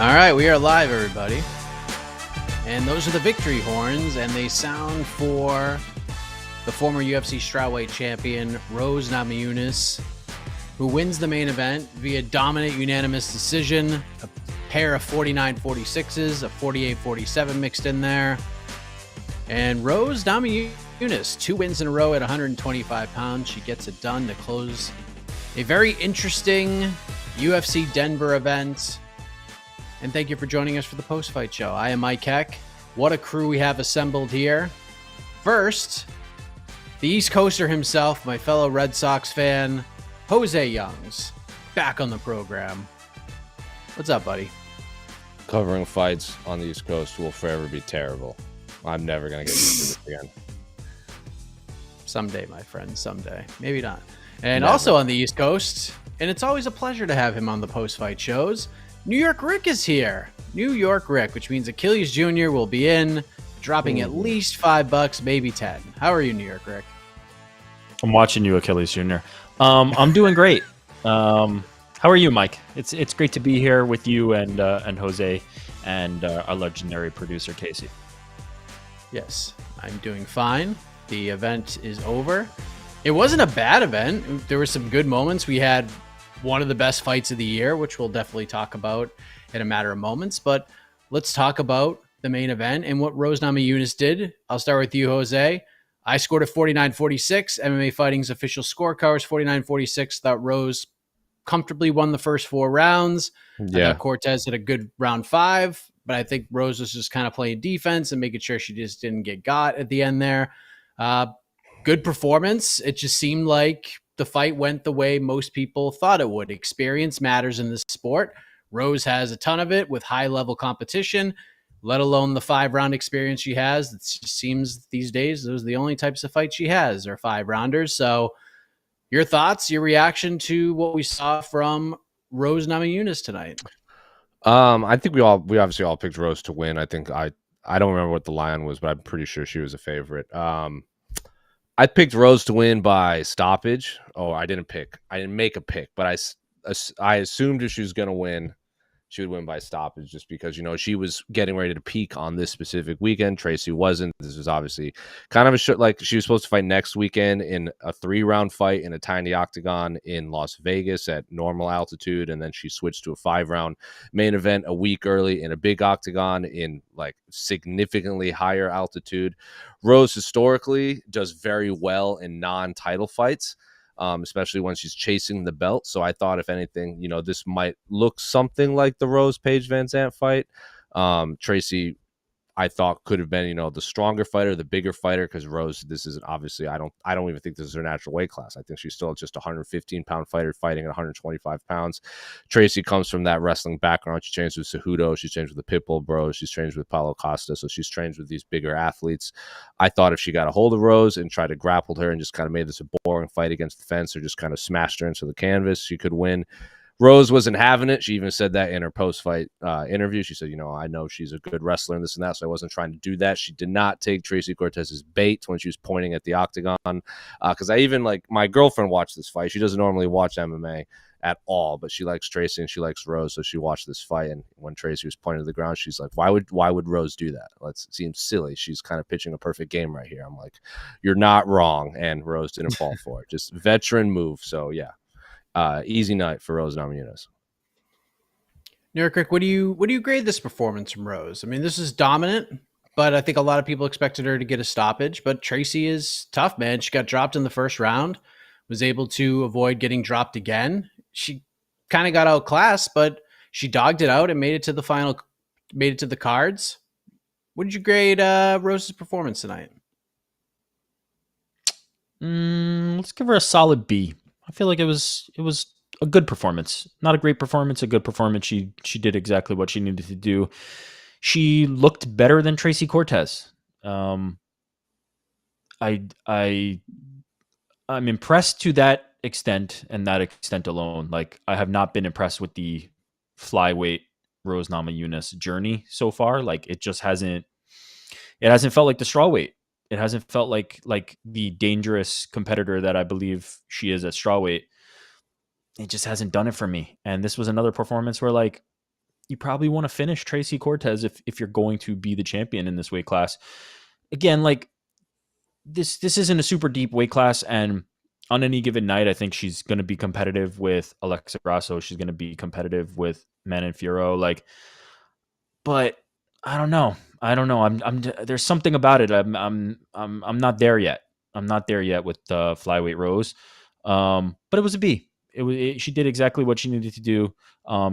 All right, we are live, everybody. And those are the victory horns, and they sound for the former UFC strawweight champion, Rose Namajunas, who wins the main event via dominant unanimous decision, a pair of 49-46s, a 48-47 mixed in there. And Rose Namajunas, 2 wins in a row at 125 pounds. She gets it done to close a very interesting UFC Denver event. And thank you for joining us for the post-fight show. I am Mike Heck. What a crew we have assembled here. First, the East Coaster himself, my fellow Red Sox fan, Jose Youngs, back on the program. What's up, buddy? Covering fights on the East Coast will forever be terrible. I'm never going to get used to this again. Someday, my friend, someday. Maybe not. And Never. Also on the East Coast, and it's always a pleasure to have him on the post-fight shows, New York Rick is here. New York Rick, which means Achilles Jr. will be in, dropping at least $5, maybe 10. How are you, New York Rick? I'm watching you, Achilles Jr. I'm doing great. How are you, Mike? It's great to be here with you and Jose and our legendary producer, Casey. Yes, I'm doing fine. The event is over. It wasn't a bad event. There were some good moments. We had one of the best fights of the year, which we'll definitely talk about in a matter of moments. But let's talk about the main event and what Rose Namajunas did. I'll start with you, Jose. I scored a 49-46. MMA Fighting's official scorecard was 49-46. Thought Rose comfortably won the first 4 rounds. Yeah. I thought Cortez had a good round 5, but I think Rose was just kind of playing defense and making sure she just didn't get got at the end there. Good performance. It just seemed like the fight went the way most people thought it would. Experience matters in this sport. Rose has a ton of it with high-level competition, let alone the 5-round experience she has. It just seems these days those are the only types of fights she has are 5-rounders. So your thoughts, your reaction to what we saw from Rose Namajunas tonight? I think we obviously all picked Rose to win. I think I don't remember what the line was, but I'm pretty sure she was a favorite. I picked Rose to win by stoppage. I didn't make a pick, but I assumed if she was going to win, she would win by stoppage just because, she was getting ready to peak on this specific weekend. Tracy wasn't. This was obviously kind of like she was supposed to fight next weekend in a 3-round fight in a tiny octagon in Las Vegas at normal altitude. And then she switched to a 5-round main event a week early in a big octagon in like significantly higher altitude. Rose historically does very well in non-title fights. Especially when she's chasing the belt. So I thought, if anything, this might look something like the Rose Paige Van Zandt fight. Tracy, I thought, could have been, the stronger fighter, the bigger fighter, because Rose, this is obviously, I don't even think this is her natural weight class. I think she's still just a 115-pound fighter fighting at 125 pounds. Tracy comes from that wrestling background. She trains with Cejudo. She's trained with the Pitbull Bros. She's trained with Paulo Costa. So she's trained with these bigger athletes. I thought if she got a hold of Rose and tried to grapple her and just kind of made this a boring fight against the fence or just kind of smashed her into the canvas, she could win. Rose wasn't having it. She even said that in her post-fight interview. She said, I know she's a good wrestler and this and that, so I wasn't trying to do that. She did not take Tracy Cortez's bait when she was pointing at the octagon. Because I even, my girlfriend watched this fight. She doesn't normally watch MMA at all, but she likes Tracy and she likes Rose, so she watched this fight. And when Tracy was pointing to the ground, she's like, why would Rose do that? It seems silly. She's kind of pitching a perfect game right here. I'm like, you're not wrong. And Rose didn't fall for it. Just veteran move. So, yeah. Easy night for Rose Namajunas. New York Rick, what do you grade this performance from Rose? I mean, this is dominant, but I think a lot of people expected her to get a stoppage. But Tracy is tough, man. She got dropped in the first round, was able to avoid getting dropped again. She kind of got outclassed, but she dogged it out and made it to the cards. What did you grade Rose's performance tonight? Let's give her a solid B. I feel like it was a good performance. Not a great performance, a good performance. She did exactly what she needed to do. She looked better than Tracy Cortez. I'm impressed to that extent and that extent alone. Like, I have not been impressed with the flyweight Rose Namajunas journey so far. Like, it hasn't felt like the strawweight. It hasn't felt like the dangerous competitor that I believe she is at strawweight. It just hasn't done it for me. And this was another performance where, like, you probably want to finish Tracy Cortez if you're going to be the champion in this weight class. Again, like this isn't a super deep weight class, and on any given night, I think she's going to be competitive with Alexa Grasso. She's going to be competitive with Manon Fiorot. Like, but I don't know. There's something about it. I'm not there yet. I'm not there yet with flyweight Rose. But it was a B. She did exactly what she needed to do.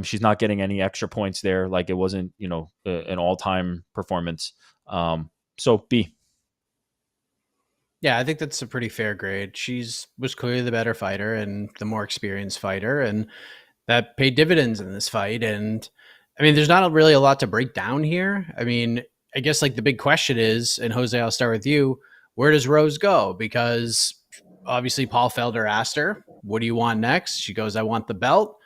She's not getting any extra points there. Like, it wasn't, an all-time performance. So B. Yeah, I think that's a pretty fair grade. Was clearly the better fighter and the more experienced fighter, and that paid dividends in this fight. And I mean, there's not really a lot to break down here. I mean, I guess like the big question is, and Jose, I'll start with you. Where does Rose go? Because obviously Paul Felder asked her, what do you want next? She goes, I want the belt.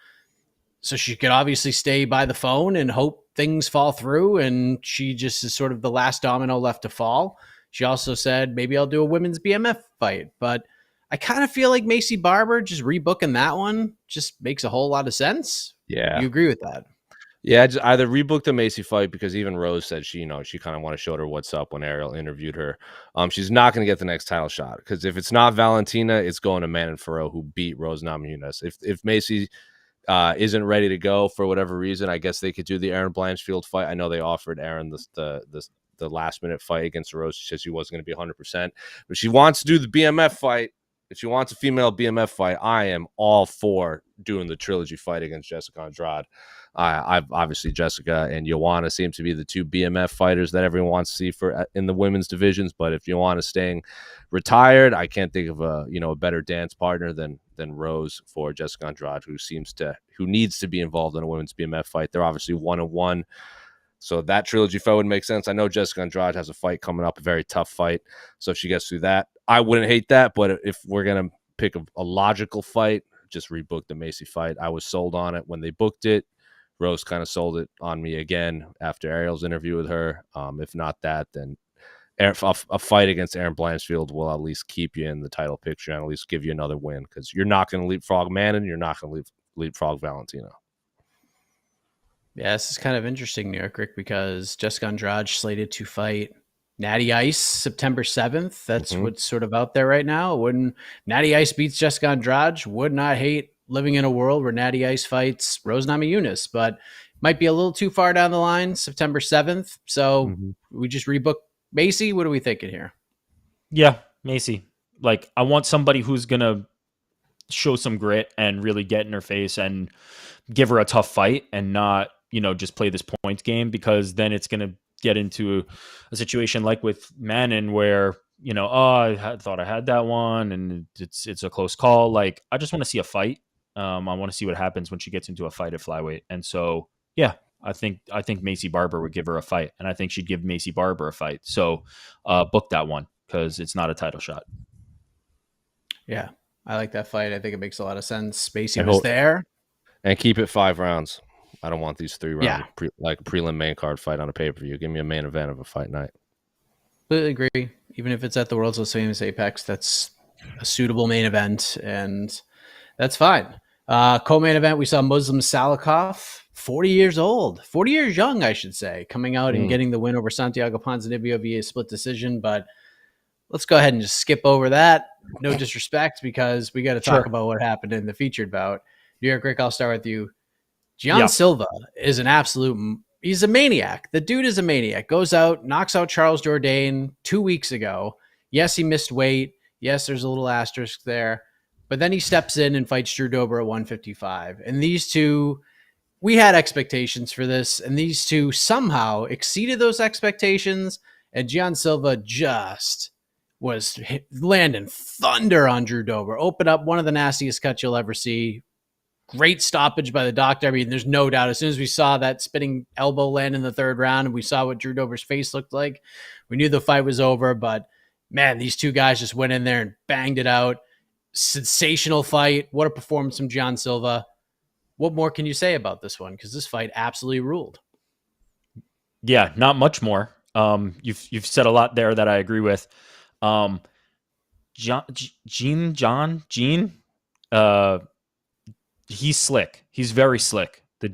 So she could obviously stay by the phone and hope things fall through. And she just is sort of the last domino left to fall. She also said, maybe I'll do a women's BMF fight. But I kind of feel like Macy Barber just rebooking that one just makes a whole lot of sense. Yeah. You agree with that? Yeah, just either rebook the Macy fight, because even Rose said she kind of want to show her what's up when Ariel interviewed her. She's not going to get the next title shot, because if it's not Valentina, it's going to Manon Fiorot, who beat Rose Namajunas. If Macy isn't ready to go for whatever reason, I guess they could do the Erin Blanchfield fight. I know they offered Erin the last minute fight against Rose. She said she wasn't going to be 100%, but she wants to do the BMF fight. If she wants a female BMF fight, I am all for doing the trilogy fight against Jessica Andrade. I've obviously Jessica and Joanna seem to be the two BMF fighters that everyone wants to see for in the women's divisions. But if Joanna's staying retired, I can't think of a better dance partner than Rose for Jessica Andrade, who needs to be involved in a women's BMF fight. They're obviously 1-1. So that trilogy fight would make sense. I know Jessica Andrade has a fight coming up, a very tough fight. So if she gets through that, I wouldn't hate that. But if we're going to pick a logical fight, just rebook the Macy fight. I was sold on it when they booked it. Rose kind of sold it on me again after Ariel's interview with her. If not that, then a fight against Erin Blanchfield will at least keep you in the title picture and at least give you another win, because you're not going to leapfrog Manon. You're not going to leapfrog Valentina. Yeah, this is kind of interesting, New York Rick, because Jessica Andrade slated to fight Natty Ice September 7th. That's what's sort of out there right now. When Natty Ice beats Jessica Andrade, would not hate living in a world where Natty Ice fights Rose Namajunas, but might be a little too far down the line, September 7th. So we just rebook Macy. What are we thinking here? Yeah, Macy. Like, I want somebody who's going to show some grit and really get in her face and give her a tough fight, and not, just play this points game, because then it's going to get into a situation like with Manon where, I thought I had that one and it's a close call. Like, I just want to see a fight. I want to see what happens when she gets into a fight at flyweight. And so, yeah, I think Macy Barber would give her a fight, and I think she'd give Macy Barber a fight. So book that one, because it's not a title shot. Yeah, I like that fight. I think it makes a lot of sense. Macy was there. And keep it 5 rounds. I don't want these 3 rounds, like a prelim main card fight on a pay-per-view. Give me a main event of a fight night. Completely agree. Even if it's at the world's most famous Apex, that's a suitable main event, and that's fine. Co-main event, we saw Muslim Salikov, 40 years young, I should say, coming out and getting the win over Santiago Ponzinibbio via split decision. But let's go ahead and just skip over that. No disrespect, because we got to talk about what happened in the featured bout. New York Rick, I'll start with you. Gian Silva is he's a maniac. The dude is a maniac. Goes out, knocks out Charles Jourdain 2 weeks ago. Yes, he missed weight. Yes, there's a little asterisk there. But then he steps in and fights Drew Dober at 155. And these two, we had expectations for this, and these two somehow exceeded those expectations. And Gian Silva just was landing thunder on Drew Dober. Open up one of the nastiest cuts you'll ever see. Great stoppage by the doctor. I mean, there's no doubt. As soon as we saw that spinning elbow land in the 3rd round and we saw what Drew Dober's face looked like, we knew the fight was over. But, man, these two guys just went in there and banged it out. Sensational fight. What a performance from Gian Silva. What more can you say about this one? Because this fight absolutely ruled. Yeah, not much more. You've said a lot there that I agree with. Gene, he's slick. He's very slick. The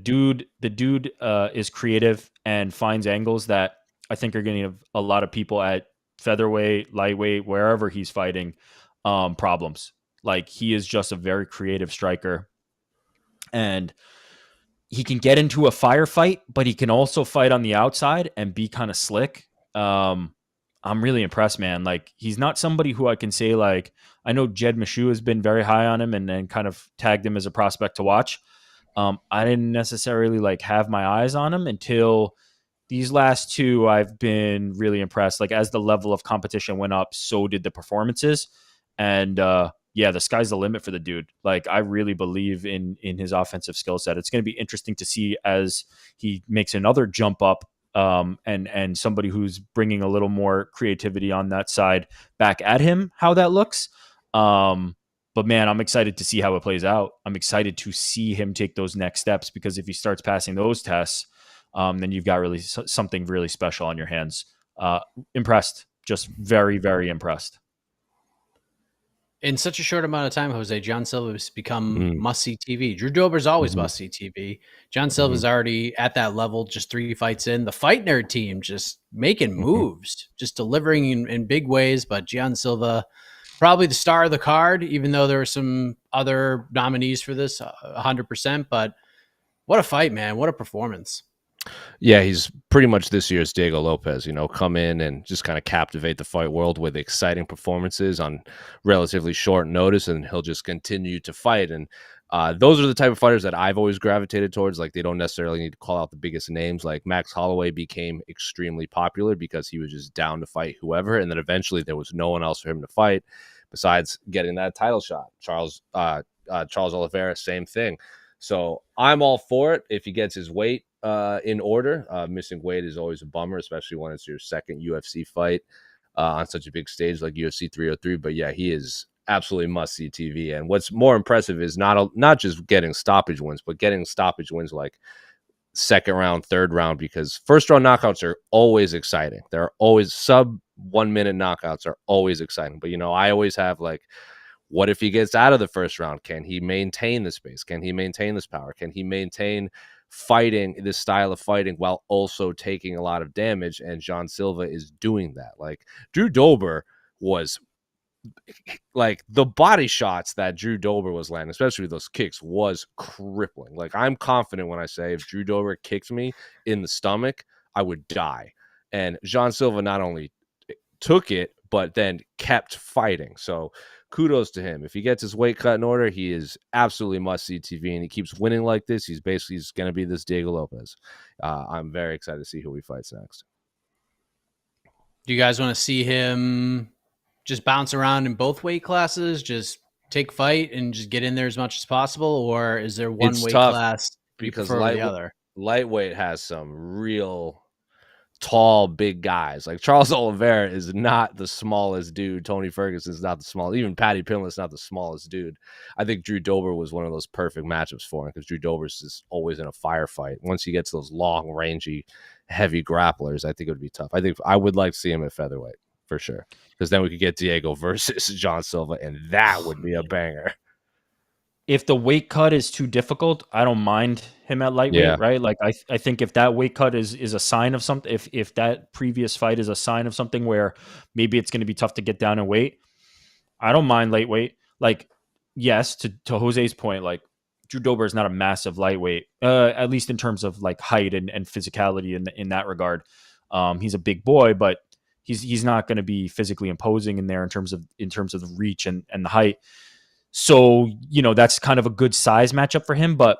dude is creative and finds angles that I think are going to give a lot of people at featherweight, lightweight, wherever he's fighting, problems. Like, he is just a very creative striker, and he can get into a firefight, but he can also fight on the outside and be kind of slick. I'm really impressed, man. Like, he's not somebody who I can say, like, I know Jed Meshew has been very high on him and kind of tagged him as a prospect to watch. I didn't necessarily like have my eyes on him until these last two. I've been really impressed. Like, as the level of competition went up, so did the performances. And yeah, the sky's the limit for the dude. Like, I really believe in his offensive skill set. It's going to be interesting to see as he makes another jump up, and somebody who's bringing a little more creativity on that side back at him, how that looks. But man, I'm excited to see how it plays out. I'm excited to see him take those next steps, because if he starts passing those tests, then you've got really something really special on your hands. Impressed, just very, very impressed. In such a short amount of time, Jose, John Silva has become must-see TV. Drew Dober's always must-see TV. John Silva's already at that level, just 3 fights in. The Fight Nerd team just making moves, just delivering in big ways. But John Silva, probably the star of the card, even though there are some other nominees for this, 100%. But what a fight, man. What a performance. Yeah, he's pretty much this year's Diego Lopez, come in and just kind of captivate the fight world with exciting performances on relatively short notice, and he'll just continue to fight. And those are the type of fighters that I've always gravitated towards. Like, they don't necessarily need to call out the biggest names. Like, Max Holloway became extremely popular because he was just down to fight whoever, and then eventually there was no one else for him to fight besides getting that title shot. Charles Oliveira, same thing. So I'm all for it if he gets his weight in order. Missing weight is always a bummer, especially when it's your second UFC fight on such a big stage like UFC 303. But yeah, he is absolutely must-see TV. And what's more impressive is not just getting stoppage wins, but getting stoppage wins like second round, third round, because first round knockouts are always exciting. They're always sub 1 minute knockouts are always exciting. But I always have like, what if he gets out of the first round? Can he maintain the space? Can he maintain this power? Can he maintain fighting this style of fighting while also taking a lot of damage? And John Silva is doing that. Like, Drew Dober was like, the body shots that Drew Dober was landing, especially with those kicks, was crippling. Like, I'm confident when I say if Drew Dober kicked me in the stomach, I would die. And John Silva not only took it, but then kept fighting. So kudos to him. If he gets his weight cut in order, he is absolutely must-see TV, and he keeps winning like this. He's going to be this Diego Lopez. I'm very excited to see who he fights next. Do you guys want to see him just bounce around in both weight classes, just take fight and just get in there as much as possible? Or is there one weight class because the other? Lightweight has some real tall, big guys. Like, Charles Oliveira is not the smallest dude. Tony Ferguson is not the smallest. Even Paddy Pimblett is not the smallest dude. I think Drew Dober was one of those perfect matchups for him, because Drew Dober's is always in a firefight. Once he gets those long, rangy, heavy grapplers, I think it would be tough. I think I would like to see him at featherweight for sure, because then we could get Diego versus John Silva, and that would be a banger. If the weight cut is too difficult, I don't mind him at lightweight, right? Like, I think if that weight cut is a sign of something, if that previous fight is a sign of something where maybe it's going to be tough to get down in weight, I don't mind lightweight. Like, yes, to Jose's point, like, Drew Dober is not a massive lightweight, at least in terms of like height and physicality in that regard. He's a big boy, but he's not going to be physically imposing in there in terms of the reach and the height. So, that's kind of a good size matchup for him. But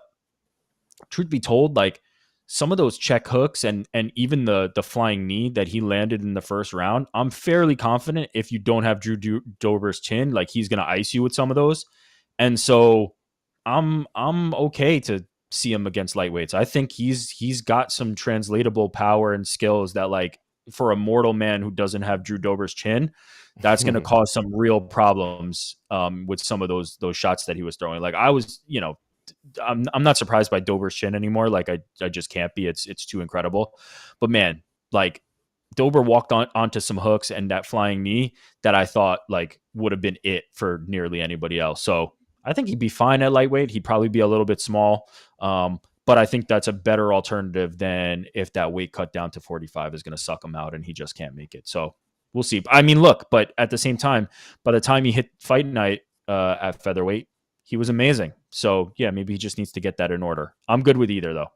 truth be told, like, some of those check hooks and even the flying knee that he landed in the first round, I'm fairly confident if you don't have Drew Dober's chin, like, he's going to ice you with some of those. And so I'm okay to see him against lightweights. I think he's got some translatable power and skills that, like, for a mortal man who doesn't have Drew Dober's chin, that's going to cause some real problems with some of those shots that he was throwing. Like, I was, I'm not surprised by Dober's chin anymore. Like, I just can't be. It's too incredible. But man, like, Dober walked onto some hooks and that flying knee that I thought like would have been it for nearly anybody else. So I think he'd be fine at lightweight. He'd probably be a little bit small. But I think that's a better alternative than if that weight cut down to 45 is going to suck him out and he just can't make it. So we'll see. I mean, look, but at the same time, by the time he hit fight night at featherweight, he was amazing. So yeah, maybe he just needs to get that in order. I'm good with either though.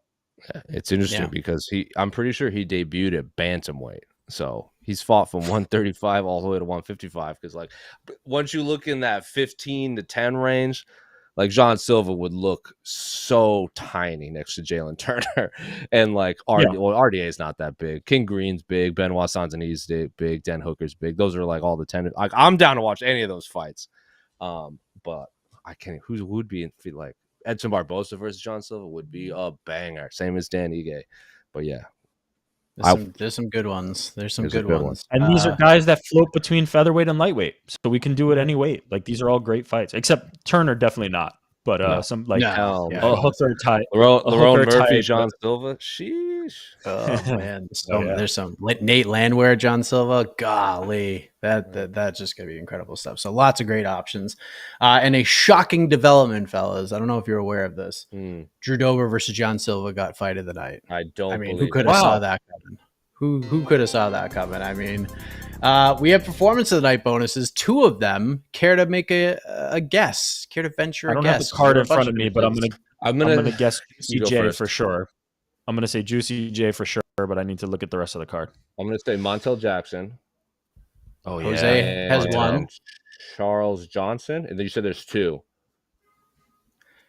It's interesting because I'm pretty sure he debuted at bantamweight. So he's fought from 135 all the way to 155. Because like once you look in that 15 to 10 range, like John Silva would look so tiny next to Jalen Turner, and like RDA is not that big. King Green's big. Benoit Saint-Denis big. Dan Hooker's big. Those are like all the 10. Like I'm down to watch any of those fights. But I can't. Who would be like Edson Barbosa versus John Silva would be a banger. Same as Dan Ige. But yeah. There's some good ones. There's some good ones. And these are guys that float between featherweight and lightweight. So we can do it any weight. Like these are all great fights. Except Turner definitely not. But some like a hooker type. Lerone Murphy, John Silva. Sheesh. Oh man. There's some Nate Landwehr, John Silva. Golly. That's just gonna be incredible stuff. So lots of great options. And a shocking development, fellas. I don't know if you're aware of this. Drew Dober versus John Silva got fight of the night. I mean, who could have saw that coming? Who could have saw that coming? I mean, we have performance of the night bonuses. 2 of them. Care to make a guess? Care to venture a guess? I don't have the card in front of me, but I'm gonna guess Juicy J for sure. I'm gonna say Juicy J for sure, but I need to look at the rest of the card. I'm gonna say Montel Jackson. Oh yeah, Jose has one. Charles Johnson, and then you said there's 2.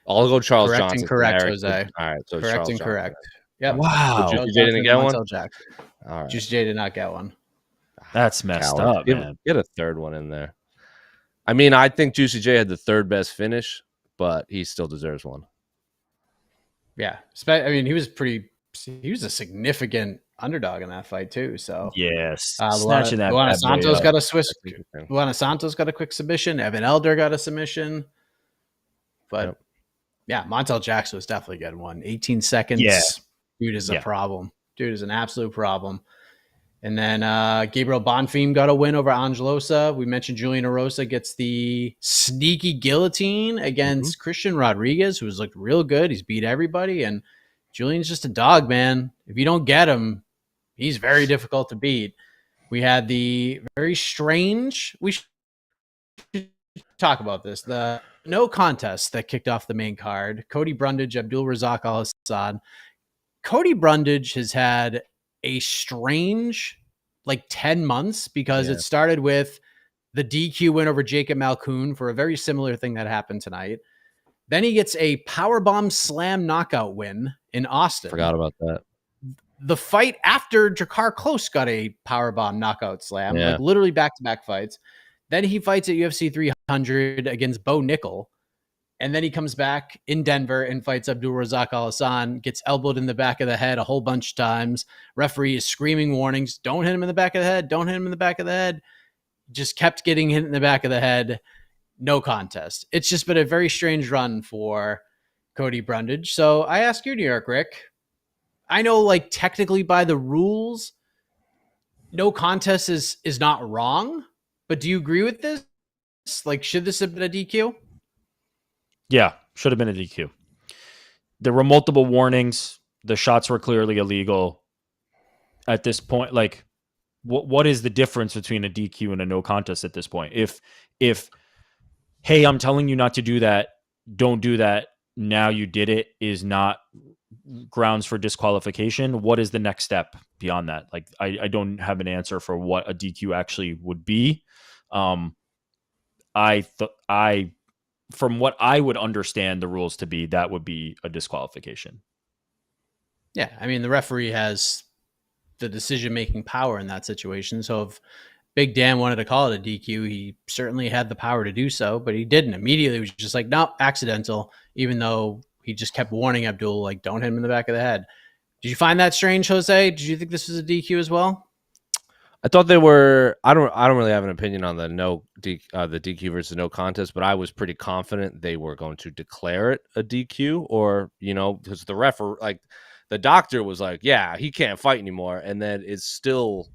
I'll go Charles Johnson. Correct, Jose. All right, so correct and correct. Yep. Wow. Juicy J didn't get one. All right. Juicy J did not get one. That's messed up, man. Get a third one in there. I mean, I think Juicy J had the 3rd best finish, but he still deserves one. Yeah. I mean, he was a significant underdog in that fight too. So yes, snatching that. Luana Santos got a Swiss. Luana Santos got a quick submission. Evan Elder got a submission. But yeah, Montel Jackson was definitely getting one. 18 seconds. Yeah. Dude is a problem. Dude is an absolute problem. And then Gabriel Bonfim got a win over Angelosa. We mentioned Julian Erosa gets the sneaky guillotine against Christian Rodriguez, who's looked real good. He's beat everybody. And Julian's just a dog, man. If you don't get him, he's very difficult to beat. We had the very strange, we should talk about this, the no contest that kicked off the main card. Cody Brundage, Abdul Razak Alassan. Cody Brundage has had a strange 10 months because it started with the DQ win over Jacob Malkoon for a very similar thing that happened tonight. Then he gets a powerbomb slam knockout win in Austin. Forgot about that. The fight after Jakar Close got a powerbomb knockout slam, literally back-to-back fights. Then he fights at UFC 300 against Bo Nickel. And then he comes back in Denver and fights Abdul Razak Alassan, gets elbowed in the back of the head a whole bunch of times. Referee is screaming warnings. Don't hit him in the back of the head. Don't hit him in the back of the head. Just kept getting hit in the back of the head. No contest. It's just been a very strange run for Cody Brundage. So I ask you, New York Rick, I know technically by the rules, no contest is not wrong, but do you agree with this? Should this have been a DQ? Yeah, should have been a DQ. There were multiple warnings. The shots were clearly illegal. At this point, what is the difference between a DQ and a no contest at this point? If hey, I'm telling you not to do that, don't do that, now you did it, is not grounds for disqualification, what is the next step beyond that? I don't have an answer for what a DQ actually would be. From what I would understand the rules to be, that would be a disqualification. Yeah, I mean, the referee has the decision-making power in that situation. So if Big Dan wanted to call it a DQ, he certainly had the power to do so, but he didn't. Immediately, he was just no, accidental, even though he just kept warning Abdul, don't hit him in the back of the head. Did you find that strange, Jose? Did you think this was a DQ as well? I thought they were. I don't really have an opinion on the the DQ versus no contest, but I was pretty confident they were going to declare it a DQ, or because the referee, the doctor was yeah, he can't fight anymore, and then it still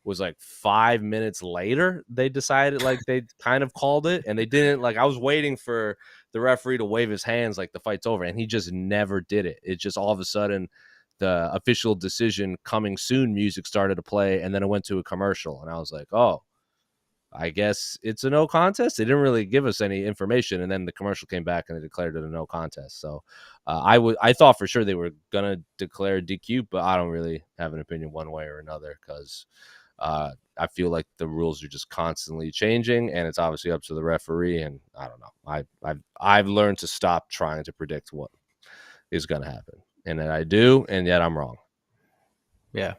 was 5 minutes later they decided they kind of called it, and they didn't. I was waiting for the referee to wave his hands like the fight's over, and he just never did it. It just all of a sudden the official decision coming soon music started to play, and then it went to a commercial, and I was like, oh, I guess it's a no contest. They didn't really give us any information, and then the commercial came back and they declared it a no contest. So I thought for sure they were gonna declare DQ, but I don't really have an opinion one way or another because I feel like the rules are just constantly changing, and it's obviously up to the referee. And I don't know. I've learned to stop trying to predict what is gonna happen, and then I do, and yet I'm wrong. Yeah.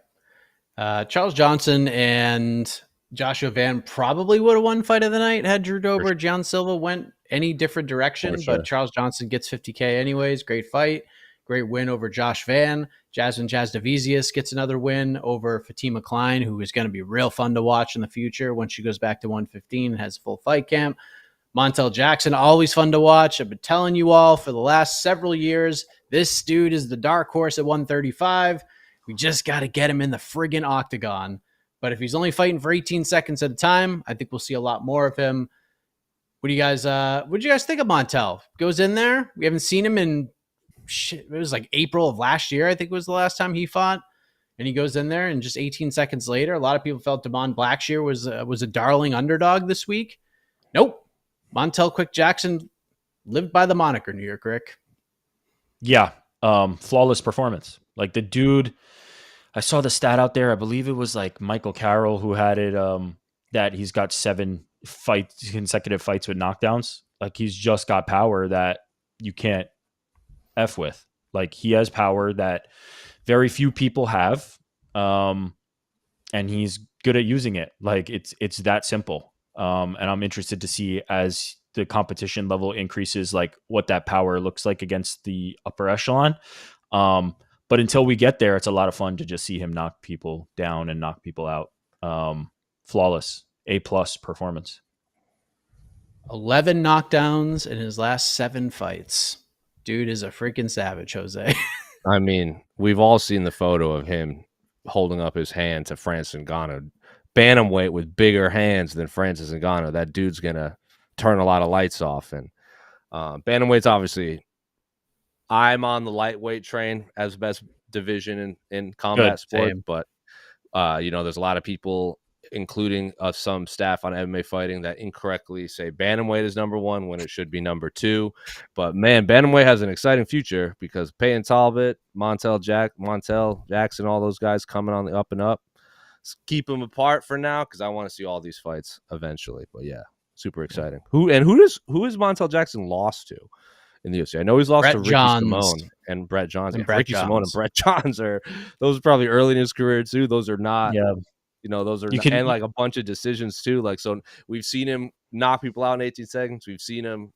Charles Johnson and Joshua Van probably would have won fight of the night had Drew Dober, Gian Silva went any different direction, but Charles Johnson gets 50K anyways. Great fight. Great win over Josh Van. Jasmine Jasdavizius gets another win over Fatima Klein, who is going to be real fun to watch in the future when she goes back to 115 and has a full fight camp. Montel Jackson, always fun to watch. I've been telling you all for the last several years, this dude is the dark horse at 135. We just got to get him in the friggin' octagon. But if he's only fighting for 18 seconds at a time, I think we'll see a lot more of him. What do you guys think of Montel? Goes in there. We haven't seen him in it was like April of last year, I think was the last time he fought. And he goes in there, and just 18 seconds later, a lot of people felt Damon Blackshear was a darling underdog this week. Nope. Montel Quick Jackson lived by the moniker, New York Rick. Yeah. Flawless performance. Like the dude, I saw the stat out there. I believe it was like Michael Carroll who had it, that he's got 7 consecutive fights with knockdowns. Like he's just got power that you can't F with. Like he has power that very few people have. And he's good at using it. Like it's that simple. And I'm interested to see as the competition level increases, like what that power looks like against the upper echelon. But until we get there, it's a lot of fun to just see him knock people down and knock people out. Flawless, A+ performance. 11 knockdowns in his last 7 fights. Dude is a freaking savage, Jose. I mean, we've all seen the photo of him holding up his hand to Francis Ngannou. Bantamweight with bigger hands than Francis Ngannou. That dude's going to turn a lot of lights off. And bantamweight's obviously, I'm on the lightweight train as best division in combat sport. Same. But, there's a lot of people, including some staff on MMA Fighting, that incorrectly say bantamweight is number 1 when it should be number 2. But man, bantamweight has an exciting future because Peyton Talbot, Montel Jackson, all those guys coming on the up and up. Let's keep them apart for now because I want to see all these fights eventually. But yeah, super exciting. Who is Montel Jackson lost to in the UFC? I know he's lost to Ricky Simone and Brett Johns. Ricky Simone and Brett Johns those are probably early in his career too. Those are not. Yeah. Those are and like a bunch of decisions too. Like, so we've seen him knock people out in 18 seconds. We've seen him,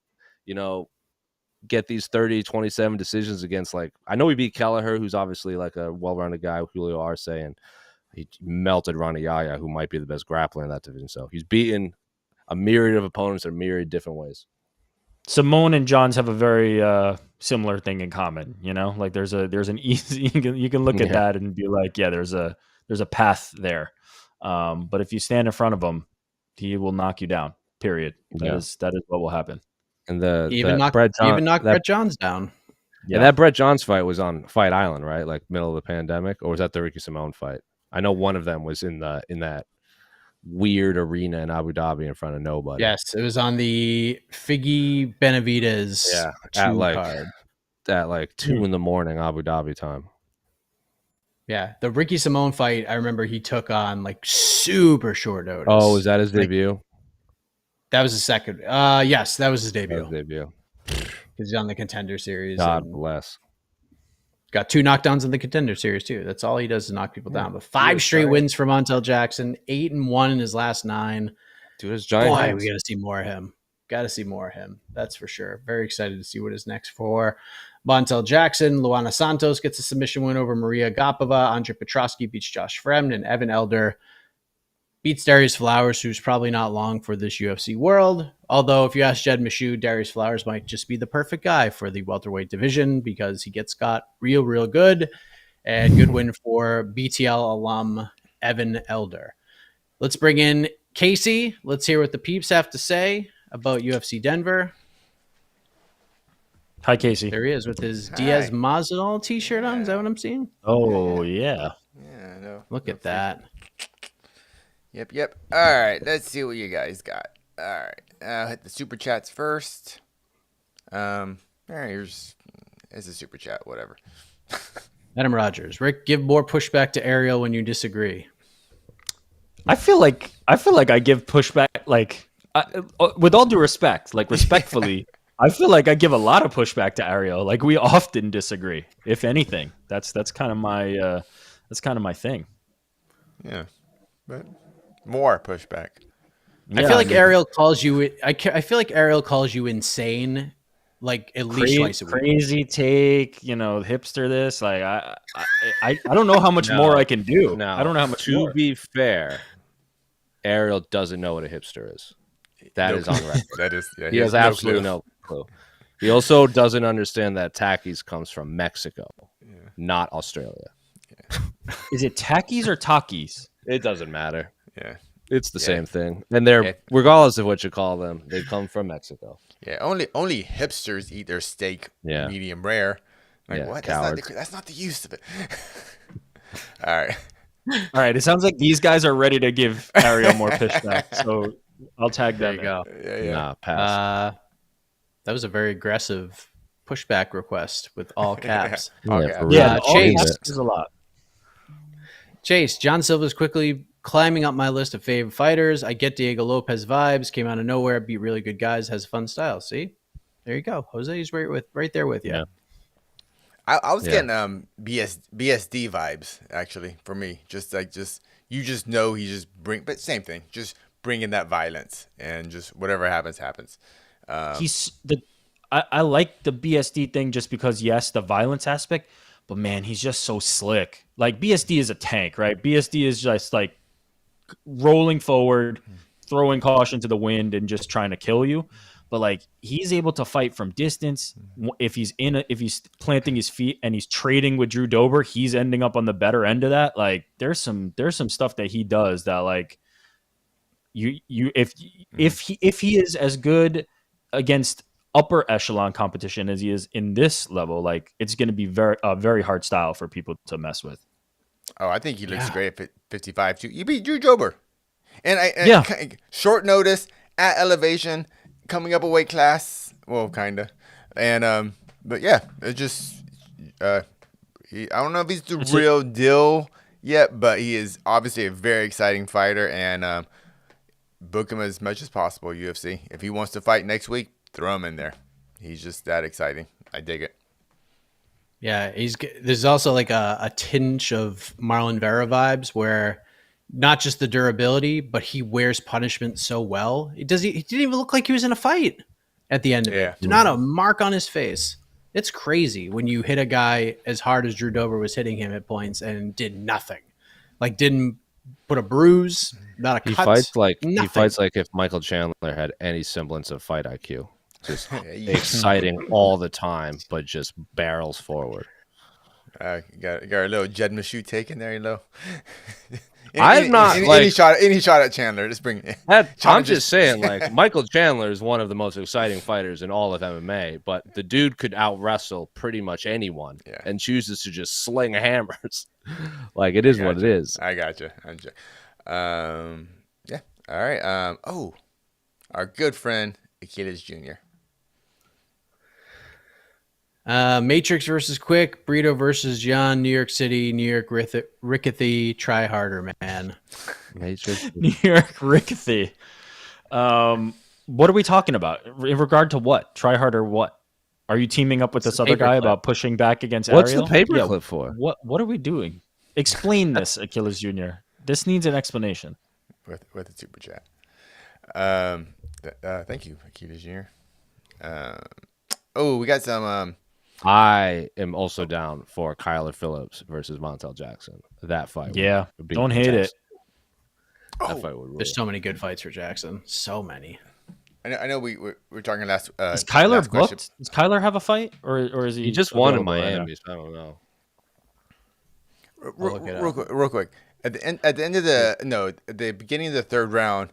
get these 30-27 decisions against, like, I know he beat Kelleher, who's obviously like a well-rounded guy, Julio Arce, and he melted Ronnie Yaya, who might be the best grappler in that division. So he's beaten a myriad of opponents in myriad different ways. Simone and Johns have a very similar thing in common. Like there's an easy you can look at that and be like, yeah, there's a path there. But if you stand in front of him, he will knock you down. Period. That is what will happen. And knocked Brett Johns down. Yeah, and that Brett Johns fight was on Fight Island, right? Like middle of the pandemic, or was that the Ricky Simone fight? I know one of them was in that weird arena in Abu Dhabi in front of nobody. Yes, it was on the Figgy Benavidez at like 2 a.m. Abu Dhabi time. Yeah, the Ricky Simone fight, I remember he took on like super short notice. Oh, was that his debut? That was his second. Yes, that was his debut. Because he's on the Contender Series. God bless. Got 2 knockdowns in the Contender Series too. That's all he does is knock people down. But 5 straight wins for Montel Jackson, 8-1 in his last 9. Dude, his giant. Boy, we got to see more of him. That's for sure. Very excited to see what is next for Montel Jackson. Luana Santos gets a submission win over Maria Gapova. Andre Petrosky beats Josh Fremd, and Evan Elder beats Darius Flowers, who's probably not long for this UFC world. Although, if you ask Jed Meshew, Darius Flowers might just be the perfect guy for the welterweight division because he gets got real good. And good win for BTL alum Evan Elder. Let's bring in Casey. Let's hear what the peeps have to say about UFC Denver. Hi, Casey. There he is with his Hi. Diaz Masvidal t-shirt on. Is that what I'm seeing? Oh, yeah. Yeah, no. Look no at that. Yep. All right, let's see what you guys got. All right, hit the super chats first. All right, it's a super chat, whatever. Adam Rogers. Rick, give more pushback to Ariel when you disagree. I feel like I give pushback, like, with all due respect, like respectfully, I feel like I give a lot of pushback to Ariel. Like, we often disagree. If anything, that's kind of my thing. Yeah, but more pushback. I feel like Ariel calls you. I feel like Ariel calls you insane, like at least twice a week. Crazy take, hipster. This, like, I don't know how much more I can do. No, I don't know how much to more. be fair, Ariel doesn't know what a hipster is. That is on record. That is, yeah, He has absolutely no clue. He also doesn't understand that Takis comes from Mexico, not Australia. Is it Takis or Takis? It doesn't matter. Yeah, It's the same thing. And they're, regardless of what you call them, they come from Mexico. yeah. Only hipsters eat their steak medium rare. Like, what? That's not the use of it. All right. All right. It sounds like these guys are ready to give Ariel more pushback. So I'll tag them. There you go. Yeah. Nah, pass. That was a very aggressive pushback request with all caps. Chase is a lot. Chase, John Silva's quickly climbing up my list of favorite fighters. I get Diego Lopez vibes. Came out of nowhere, beat really good guys, has fun style. See, there you go. Jose's right there with you. Yeah. I was getting BSD vibes actually for me. You just know he just but same thing. Just bringing that violence and just whatever happens. I like the BSD thing just because the violence aspect, but man, he's just so slick. Like, BSD is a tank, right? BSD is just like rolling forward, throwing caution to the wind, and just trying to kill you. But like, he's able to fight from distance. If he's planting his feet and he's trading with Drew Dober, he's ending up on the better end of that. Like, there's some stuff that he does that, like, if he is as good against upper echelon competition as he is in this level, like, it's going to be very hard style for people to mess with. Oh, I think he looks great at 55 too. You beat Drew Dober, short notice at elevation, coming up a weight class. Well, kinda, and but yeah, it just I don't know if he's the real deal yet, but he is obviously a very exciting fighter, and book him as much as possible. UFC, if he wants to fight next week, throw him in there. He's just that exciting. I dig it. Yeah, there's also like a tinge of Marlon Vera vibes where not just the durability, but he wears punishment so well. He didn't even look like he was in a fight at the end of it. Not a mark on his face. It's crazy when you hit a guy as hard as Drew Dober was hitting him at points and did nothing. Like, didn't put a bruise, not a cut. He fights like if Michael Chandler had any semblance of fight IQ. Just exciting all the time, but just barrels forward. Got a little Jed Meshew take in there, you know. Any shot at Chandler. Just bring it. I'm just saying, like, Michael Chandler is one of the most exciting fighters in all of MMA, but the dude could out wrestle pretty much anyone and chooses to just sling hammers. Like, it is what it is. I got you. Yeah. All right. Our good friend Achilles Jr. Matrix versus Quick, Burrito versus Gian, New York City, New York Rickethy, try harder, man. Matrix. New York Rickethy. What are we talking about? In regard to what? Try harder what? Are you teaming up with this other guy about pushing back against What's Ariel? the paperclip for? What are we doing? Explain this, Achilles Jr. This needs an explanation. With a super chat. Thank you, Achilles Jr. We got some... I am also down for Kyler Phillips versus Montel Jackson. That fight. Yeah, don't hate it. That fight would rule. There's so many good fights for Jackson. So many. I know we were talking last. Is Kyler booked? Does Kyler have a fight, or is he? He just won in Miami. So I don't know. Real quick. At the end of at the beginning of the third round,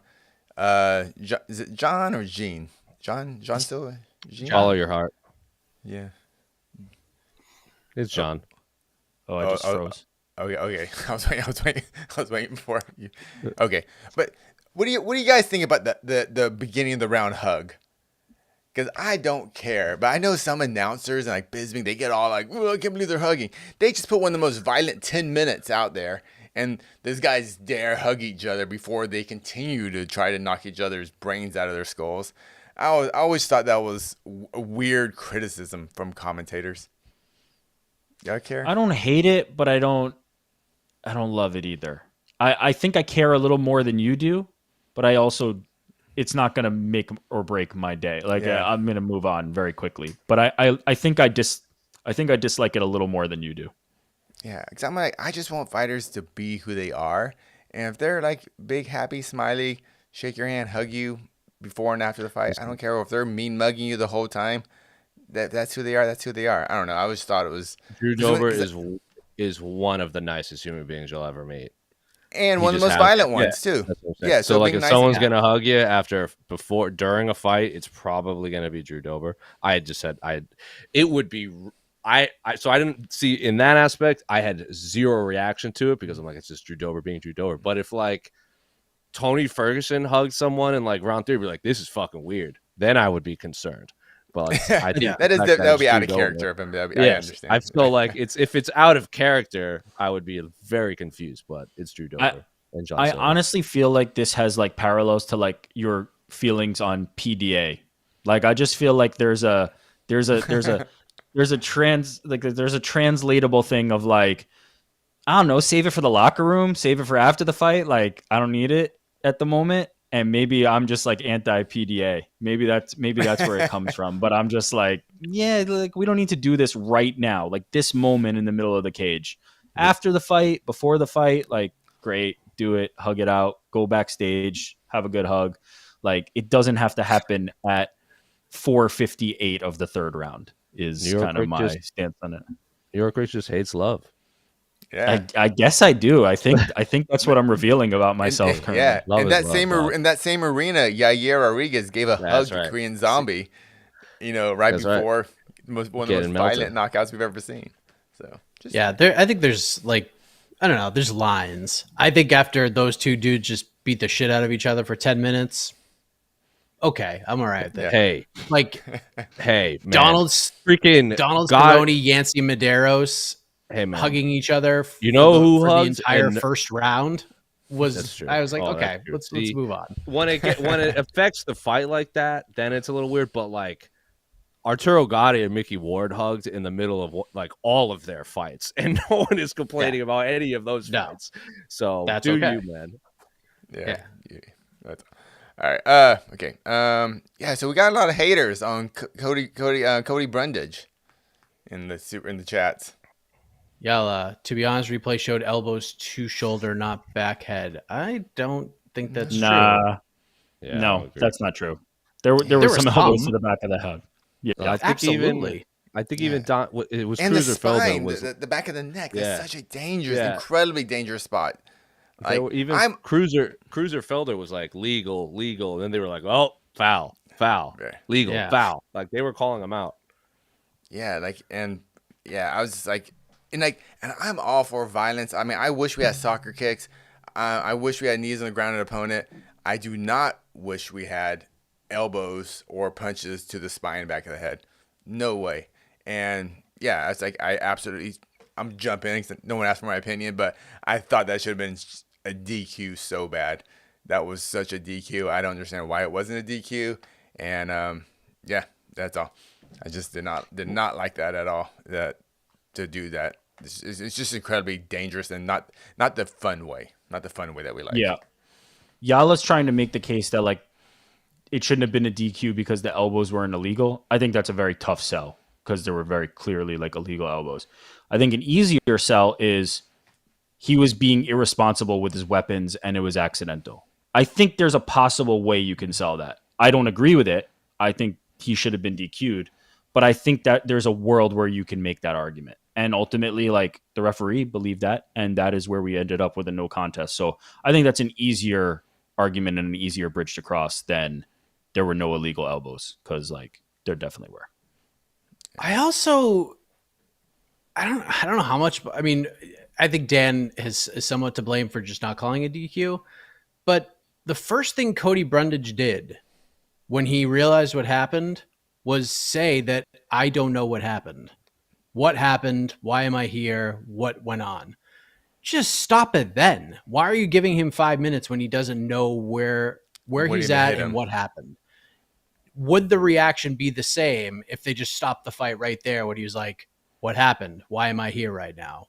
is it John or Gian? John Silva? Follow your heart. Yeah. It's John. Oh, I just froze. Okay. I was waiting for you. Okay, but what do you guys think about the beginning of the round hug? Because I don't care, but I know some announcers and like Bisbing, they get all like, "Oh, I can't believe they're hugging." They just put one of the most violent 10 minutes out there, and those guys dare hug each other before they continue to try to knock each other's brains out of their skulls. I always thought that was a weird criticism from commentators. Y'all care? I don't hate it, but I don't love it either. I think I care a little more than you do, but I also, it's not going to make or break my day. Like I'm going to move on very quickly, but I think I dislike it a little more than you do. Yeah, because I'm like, I just want fighters to be who they are, and if they're like big, happy, smiley, shake your hand, hug you before and after the fight, I don't care if they're mean mugging you the whole time. That's who they are. That's who they are. I don't know. I always thought it was Drew Dober is one of the nicest human beings you'll ever meet. And one of the most violent ones, too. Yeah, so like if someone's going to hug you during a fight, it's probably going to be Drew Dober. It would be, so I didn't see in that aspect, I had zero reaction to it because I'm like, it's just Drew Dober being Drew Dober. But if like Tony Ferguson hugged someone in like round 3, I'd be like, this is fucking weird. Then I would be concerned. But like, I think that would be out of character of him. I understand. I feel like if it's out of character, I would be very confused. But it's Drew Dober and John. I Silva. honestly feel like this has like parallels to like your feelings on PDA. Like I just feel like there's a translatable thing of like, I don't know, save it for the locker room, save it for after the fight. Like I don't need it at the moment. And maybe I'm just like anti-PDA. Maybe that's where it comes from. But I'm just like, yeah, like we don't need to do this right now. Like this moment in the middle of the cage. After the fight, before the fight, like great, do it, hug it out, go backstage, have a good hug. Like it doesn't have to happen at 4:58 of the third round is kind of my stance on it. New York Rich just hates love. Yeah, I guess I do. I think that's what I'm revealing about myself currently. Yeah, in that same arena, Yair Rodriguez gave a hug to Korean Zombie. Before one of the most violent knockouts we've ever seen. So I think there's like, I don't know, there's lines. I think after those two dudes just beat the shit out of each other for 10 minutes, okay, I'm all right with that. Hey, man. Donald God. Cerrone, Yancy Medeiros. Hey man, hugging each other. Who hugged the entire first round was? I was like, okay, let's move on. When it affects the fight like that, then it's a little weird. But like Arturo Gatti and Mickey Ward hugged in the middle of like all of their fights, and no one is complaining about any of those fights. So that's you, man. Yeah. That's, all right. Okay. So we got a lot of haters on Cody Brundage in the chats. Yeah, to be honest, replay showed elbows to shoulder, not back head. I don't think that's true. Yeah, no, that's not true. There were some elbows to the back of the head. Yeah, I think absolutely. Even Don, it was and Cruiser the spine, Felder was the back of the neck. That's such a dangerous, incredibly dangerous spot. Like, Cruiser Felder was like legal, and then they were like, oh, foul, legal, foul. Like they were calling him out. Yeah, I was just like. And I'm all for violence. I mean, I wish we had soccer kicks. I wish we had knees on the ground of an opponent. I do not wish we had elbows or punches to the spine and back of the head. No way. And yeah, it's like I'm jumping. No one asked for my opinion, but I thought that should have been a DQ so bad. That was such a DQ. I don't understand why it wasn't a DQ. And that's all. I just did not like that at all. To do that. It's just incredibly dangerous and not the fun way. Not the fun way that we like. Yeah. Yala's trying to make the case that like it shouldn't have been a DQ because the elbows weren't illegal. I think that's a very tough sell because there were very clearly like illegal elbows. I think an easier sell is he was being irresponsible with his weapons and it was accidental. I think there's a possible way you can sell that. I don't agree with it. I think he should have been DQ'd, but I think that there's a world where you can make that argument. And ultimately, like the referee believed that, and that is where we ended up with a no contest. So I think that's an easier argument and an easier bridge to cross than there were no illegal elbows, because like there definitely were. I also, I don't know how much. I mean, I think Dan is somewhat to blame for just not calling a DQ. But the first thing Cody Brundage did when he realized what happened was say that I don't know what happened. What happened? Why am I here? What went on? Just stop it then. Why are you giving him 5 minutes when he doesn't know where When he's he at hit and him. what happened? Would the reaction be the same if they just stopped the fight right there when he was like, what happened? Why am I here right now?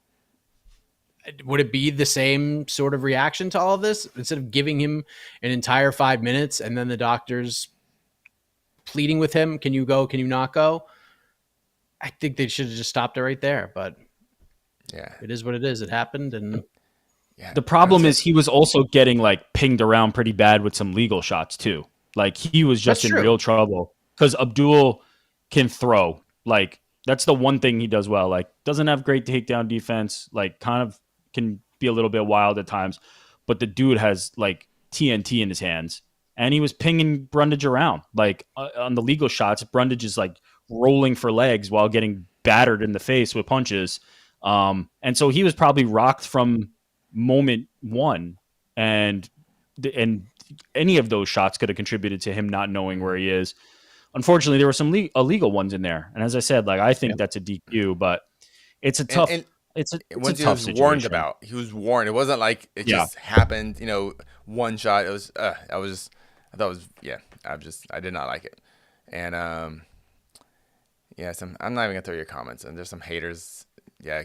Would it be the same sort of reaction to all of this instead of giving him an entire 5 minutes and then the doctors pleading with him? Can you go? Can you not go? I think they should have just stopped it right there, but Yeah. it is what it is. It happened. And Yeah. The problem is he was also getting like pinged around pretty bad with some legal shots too. Like he was just That's in true. real trouble because Abdul can throw. Like that's the one thing he does well. Like doesn't have great takedown defense. Like kind of can be a little bit wild at times, but the dude has like TNT in his hands, and he was pinging Brundage around. Like on the legal shots, Brundage is like rolling for legs while getting battered in the face with punches. And so he was probably rocked from moment one, and any of those shots could have contributed to him not knowing where he is. Unfortunately, there were some illegal ones in there, and as I said, like I think that's a DQ, but it's a tough. And it's a once he tough was situation. warned about, he was warned. It wasn't like it just happened. One shot. It was. I thought it was. Yeah. I did not like it. And yeah. I'm not even gonna throw your comments. And there's some haters. Yeah,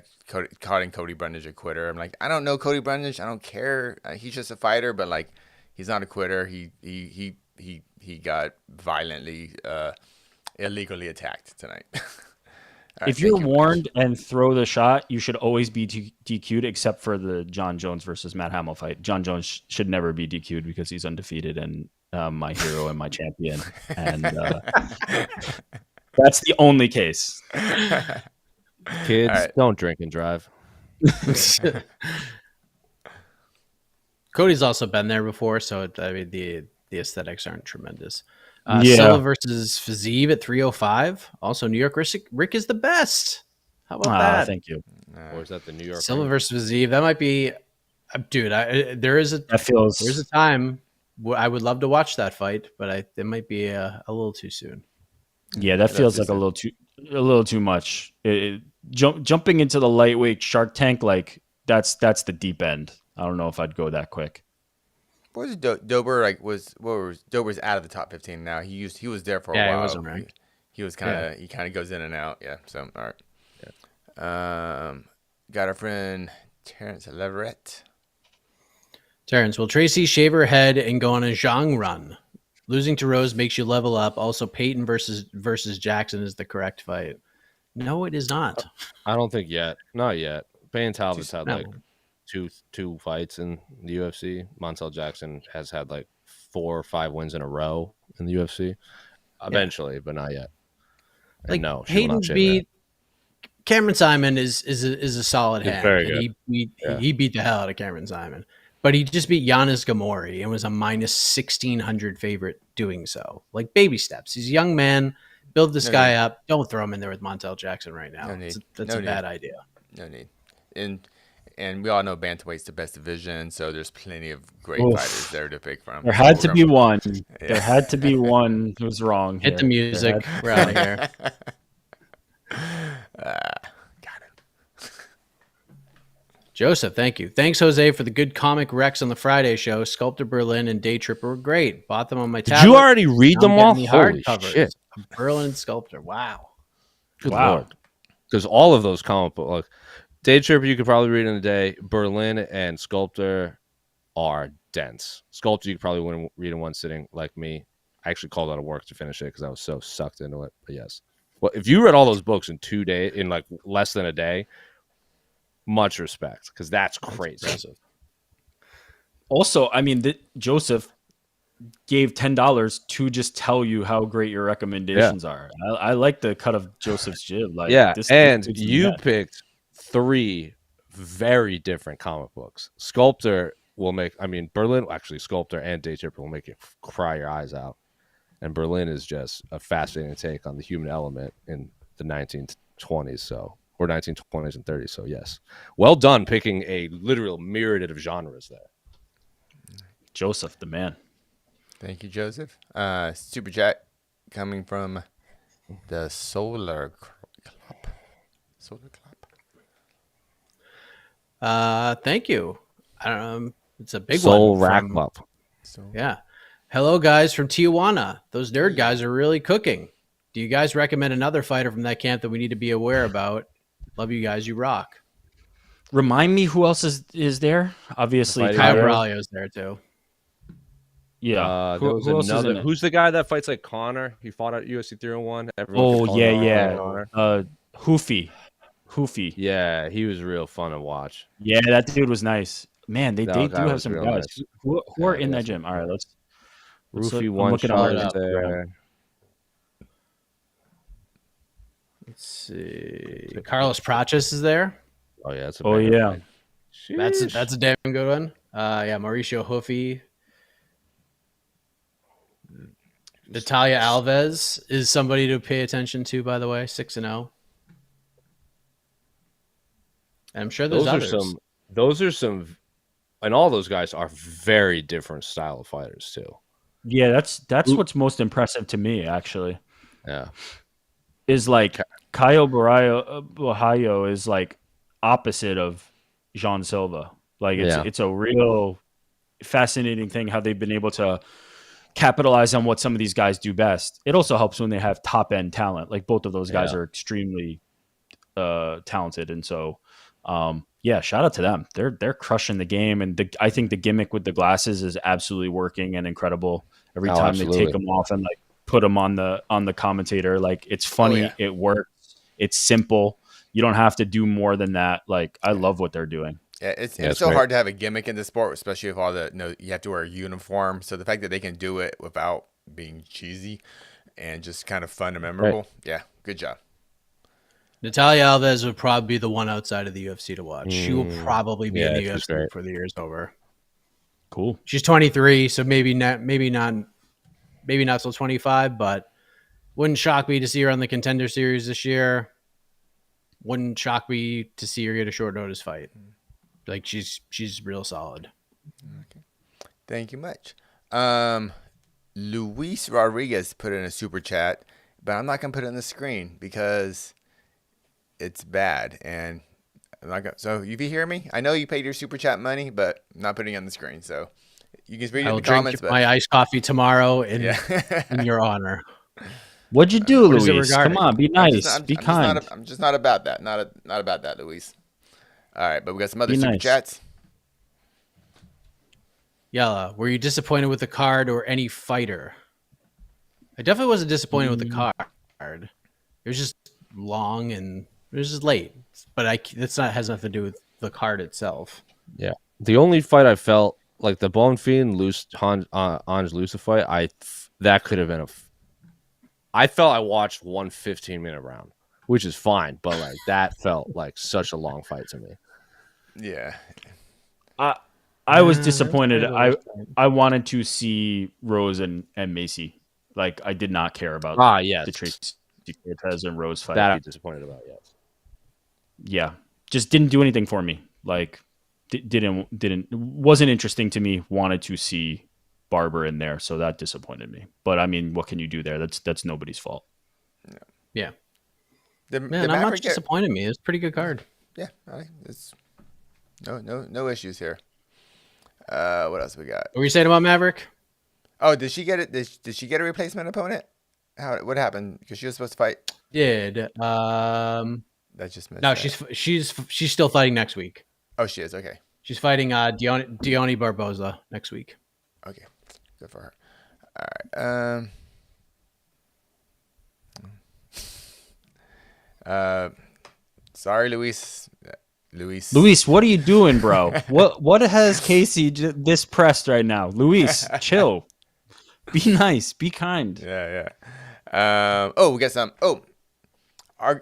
calling Cody Brundage a quitter. I'm like, I don't know Cody Brundage. I don't care. He's just a fighter, but like, he's not a quitter. He got violently, illegally attacked tonight. Right, if you're warned and throw the shot, you should always be DQ'd, except for the John Jones versus Matt Hamill fight. John Jones should never be DQ'd because he's undefeated and my hero and my champion. And that's the only case. Kids, All right. don't drink and drive. Cody's also been there before, so I mean the aesthetics aren't tremendous. Yeah. Silva versus Fiziev at 305. Also, New York Rick is the best. How about that? Thank you. Or is that the New York? Silva versus Fiziev. That might be, dude. There's a time I would love to watch that fight, but it might be a little too soon. Yeah, that feels like a little too much. Jumping into the lightweight Shark Tank, like that's the deep end. I don't know if I'd go that quick. What was Dober like? Dober's out of the top 15 now? He was there for a while. Yeah, he wasn't ranked. He was kind of goes in and out. Yeah. So all right. Yeah. Got our friend Terrence Leverett. Terrence, will Tracy shave her head and go on a Zhang run? Losing to Rose makes you level up. Also, Peyton versus Jackson is the correct fight. No, it is not. I don't think yet. Not yet. Payne Talbot's had No. like two fights in the UFC. Montel Jackson has had like 4 or 5 wins in a row in the UFC. Eventually, but not yet. And Like no, she will Peyton not shave beat Cameron Simon is a solid He's hand. very And good. he beat the hell out of Cameron Simon. But he just beat Giannis Gamori and was a minus 1,600 favorite doing so. Like baby steps. He's a young man. Build this guy up. Don't throw him in there with Montel Jackson right now. No need. That's a bad idea. No need. And we all know bantamweight's the best division, so there's plenty of great fighters there to pick from. There had So to be one. Yeah. There had to be one who was wrong. Hit the music. We're out of here. Got it. Joseph, thank you. Thanks, Jose, for the good comic recs on the Friday show. Sculptor Berlin and Day Tripper were great. Bought them on my tablet. Did you already read Now them I'm all? getting the Holy hardcovers. shit. Berlin and Sculptor. Wow. Good Wow. Lord. Because all of those comic books, like Day Tripper, you could probably read in a day. Berlin and Sculptor are dense. Sculptor, you could probably read in one sitting, like me. I actually called out of work to finish it because I was so sucked into it. But yes. Well, if you read all those books in 2 days, in like less than a day, much respect, because that's crazy. Impressive. Also, I mean, Joseph gave $10 to just tell you how great your recommendations are. I like the cut of Joseph's jib. Like, Yeah, this and dude's you mad. picked 3 very different comic books. Sculptor will make, Berlin, actually, Sculptor and Day Tripper will make you cry your eyes out. And Berlin is just a fascinating take on the human element in the 1920s, or 1920s and 30s. So yes, well done picking a literal myriad of genres there. Joseph, the man. Thank you, Joseph. Super chat coming from the Solar Club. Solar Club. Thank you. It's a big Soul one. Rack Up. Yeah. Hello, guys from Tijuana. Those nerd guys are really cooking. Do you guys recommend another fighter from that camp that we need to be aware about? Love you guys. You rock. Remind me who else is there? Obviously, Kyle Kyle. Braulio's there too. Yeah. There was who else is in another. it? Who's the guy that fights like Connor? He fought at UFC 301. Oh, yeah. Connor. Hoofy. Yeah, he was real fun to watch. Yeah, that dude was nice. Man, they That do guy have was some real guys. nice. Who are in that gym? All right, let's Roofy I'm one looking shot on is there. Let's see. Carlos Praches is there. Oh yeah, that's a Oh, banger yeah. fight. That's a damn good one. Yeah, Mauricio Hoofy. Natalia Alves is somebody to pay attention to, by the way, 6-0. And I'm sure there's others. Those are some, and all those guys are very different style of fighters too. Yeah, that's what's most impressive to me, actually. Yeah, is like Caio Borralho is like opposite of Jean Silva. Like it's a real fascinating thing how they've been able to capitalize on what some of these guys do best. It also helps when they have top end talent. Like both of those guys are extremely talented, and so shout out to them. They're crushing the game, and I think the gimmick with the glasses is absolutely working and incredible. Every time they take them off and like put them on the commentator, like it's funny, it works, it's simple. You don't have to do more than that. Like I love what they're doing. Yeah, it's so hard to have a gimmick in the sport, especially with all the you have to wear a uniform. So the fact that they can do it without being cheesy and just kind of fun and memorable, good job. Natalia Alves would probably be the one outside of the UFC to watch. She will probably be in the UFC before the year's over. Cool. She's 23, so maybe not till 25, but wouldn't shock me to see her on the Contender Series this year. Wouldn't shock me to see her get a short notice fight. Like she's real solid. Okay. Thank you much. Luis Rodriguez put in a super chat, but I'm not gonna put it on the screen because it's bad, and I'm not gonna. So if you hear me, I know you paid your super chat money, but I'm not putting it on the screen. So you can read it in the comments. Drink my iced coffee tomorrow in your honor. What'd you do, Luis? Come on, be nice, be kind. I'm just not about that. Not about that, Luis. All right, but we got some other super chats. Yella, were you disappointed with the card or any fighter? I definitely wasn't disappointed with the card. It was just long and it was just late. But has nothing to do with the card itself. Yeah, the only fight I felt like the Bonfim Ange Lusa fight, that could have been I felt I watched one 15-minute round, which is fine, but like that felt like such a long fight to me. Yeah. I was disappointed. I wanted to see Rose and Macy. Like I did not care about the Tracy Cortez and Rose fight. That I'm disappointed about, yes. Yeah. Just didn't do anything for me. Like wasn't interesting to me. Wanted to see Barber in there, so that disappointed me. But I mean, what can you do there? That's nobody's fault. Yeah. Not much disappointed me. It's a pretty good card. Yeah, it's no issues here. What else we got? What were you saying about Maverick? Oh, did she get it? Did she get a replacement opponent? What happened? Because she was supposed to fight. Did That just missed. No, that. she's still fighting next week. Oh, she is. Okay. She's fighting Dione Barboza next week. Okay, good for her. All right. Sorry, Luis. Luis, what are you doing, bro? What has Casey this pressed right now? Luis, chill. Be nice. Be kind. Yeah. We got some. I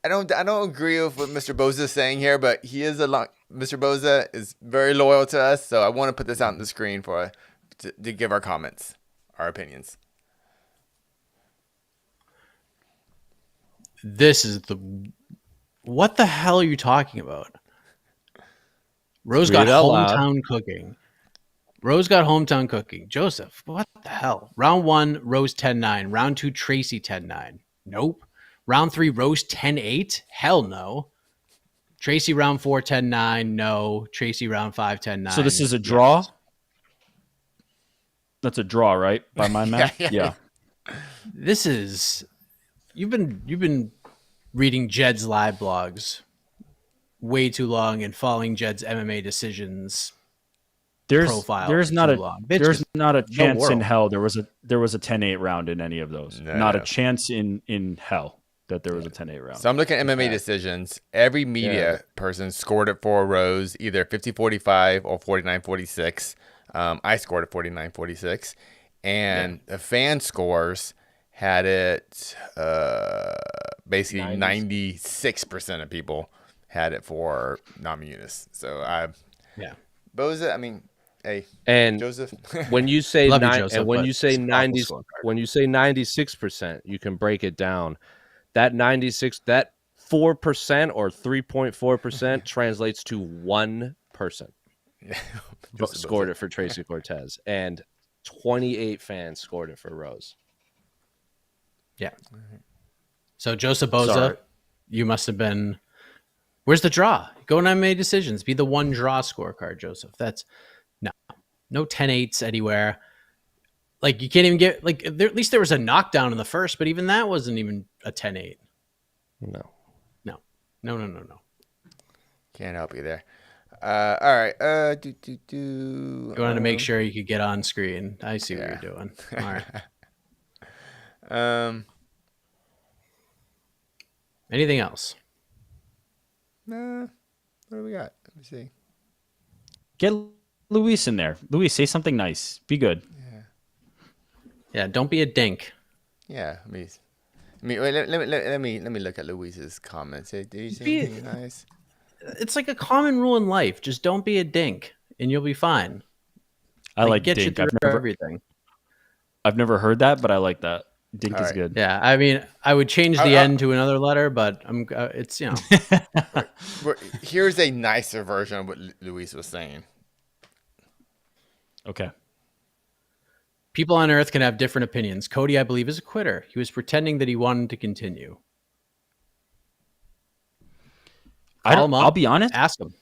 don't agree with what Mr. Boza is saying here, but Mr. Boza is very loyal to us, so I want to put this out on the screen to give our comments, our opinions. This is what the hell are you talking about? Rose Read got it out loud. hometown cooking. Rose got hometown cooking. Joseph, what the hell? Round 1, Rose 10-9. Round 2, Tracy 10-9. Nope. Round 3, Rose 10-8. Hell no. Tracy round 4, 10-9. No. Tracy round 5, 10-9. So this is a draw? Yes. That's a draw, right? By my math? Yeah. This is you've been reading Jed's live blogs way too long and following Jed's MMA decisions profile. There's not a chance in world. hell there was a 10-8 round in any of those. Not a chance in hell that there was a 10-8 round. So I'm looking at MMA decisions. Every media person scored it for Rose, either 50-45 or 49-46. I scored it 49-46. And the fan scores had it basically 96% of people had it for Namajunas. So but was it? I mean, hey, And Joseph. when you say Love you, nine, Joseph, and when but you say it's an awful 90, scorecard. when you say 96%, you can break it down. That 96, that 4% or 3.4% translates to one person scored it for Tracy Cortez, and 28 fans scored it for Rose. Yeah. So Joseph Boza, Sorry. you must have been. Where's the draw? Go on MMA decisions. Be the one draw scorecard, Joseph. That's no 10-8s anywhere. Like you can't even get at least there was a knockdown in the first, but even that wasn't even a 10-8. No. No. Can't help you there. All right. You wanted to make sure you could get on screen. I see what you're doing. All right. Anything else? Nah. What do we got? Let me see. Get Luis in there. Luis, say something nice. Be good. Yeah, don't be a dink. Yeah. Wait, let me look at Luis's comments. Did he say anything nice? It's like a common rule in life. Just don't be a dink, and you'll be fine. I like get Dink. you through everything. I've never heard that, but I like that. Dink All is right. good. Yeah, I mean, I would change the end to another letter, but it's Here's a nicer version of what Luis was saying. Okay. People on Earth can have different opinions. Cody, I believe, is a quitter. He was pretending that he wanted to continue. I'll be honest. Ask him.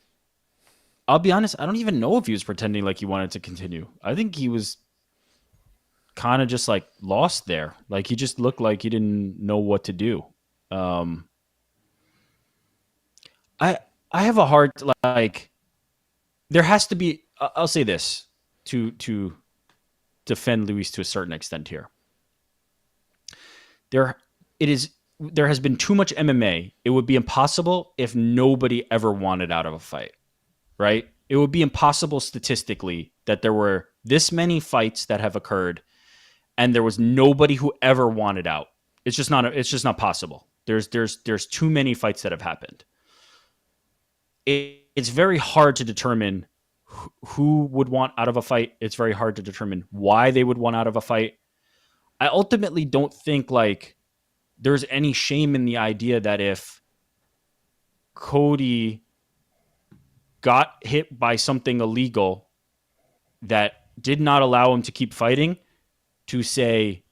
I'll be honest. I don't even know if he was pretending like he wanted to continue. I think he was kind of just like lost there. Like he just looked like he didn't know what to do. I have a hard like. There has to be. I'll say this to defend Luis to a certain extent here. There has been too much MMA. It would be impossible if nobody ever wanted out of a fight, right? It would be impossible statistically that there were this many fights that have occurred and there was nobody who ever wanted out. It's just not possible. There's too many fights that have happened. It's very hard to determine who would want out of a fight. It's very hard to determine why they would want out of a fight. I ultimately don't think like there's any shame in the idea that if Cody got hit by something illegal that did not allow him to keep fighting, to say,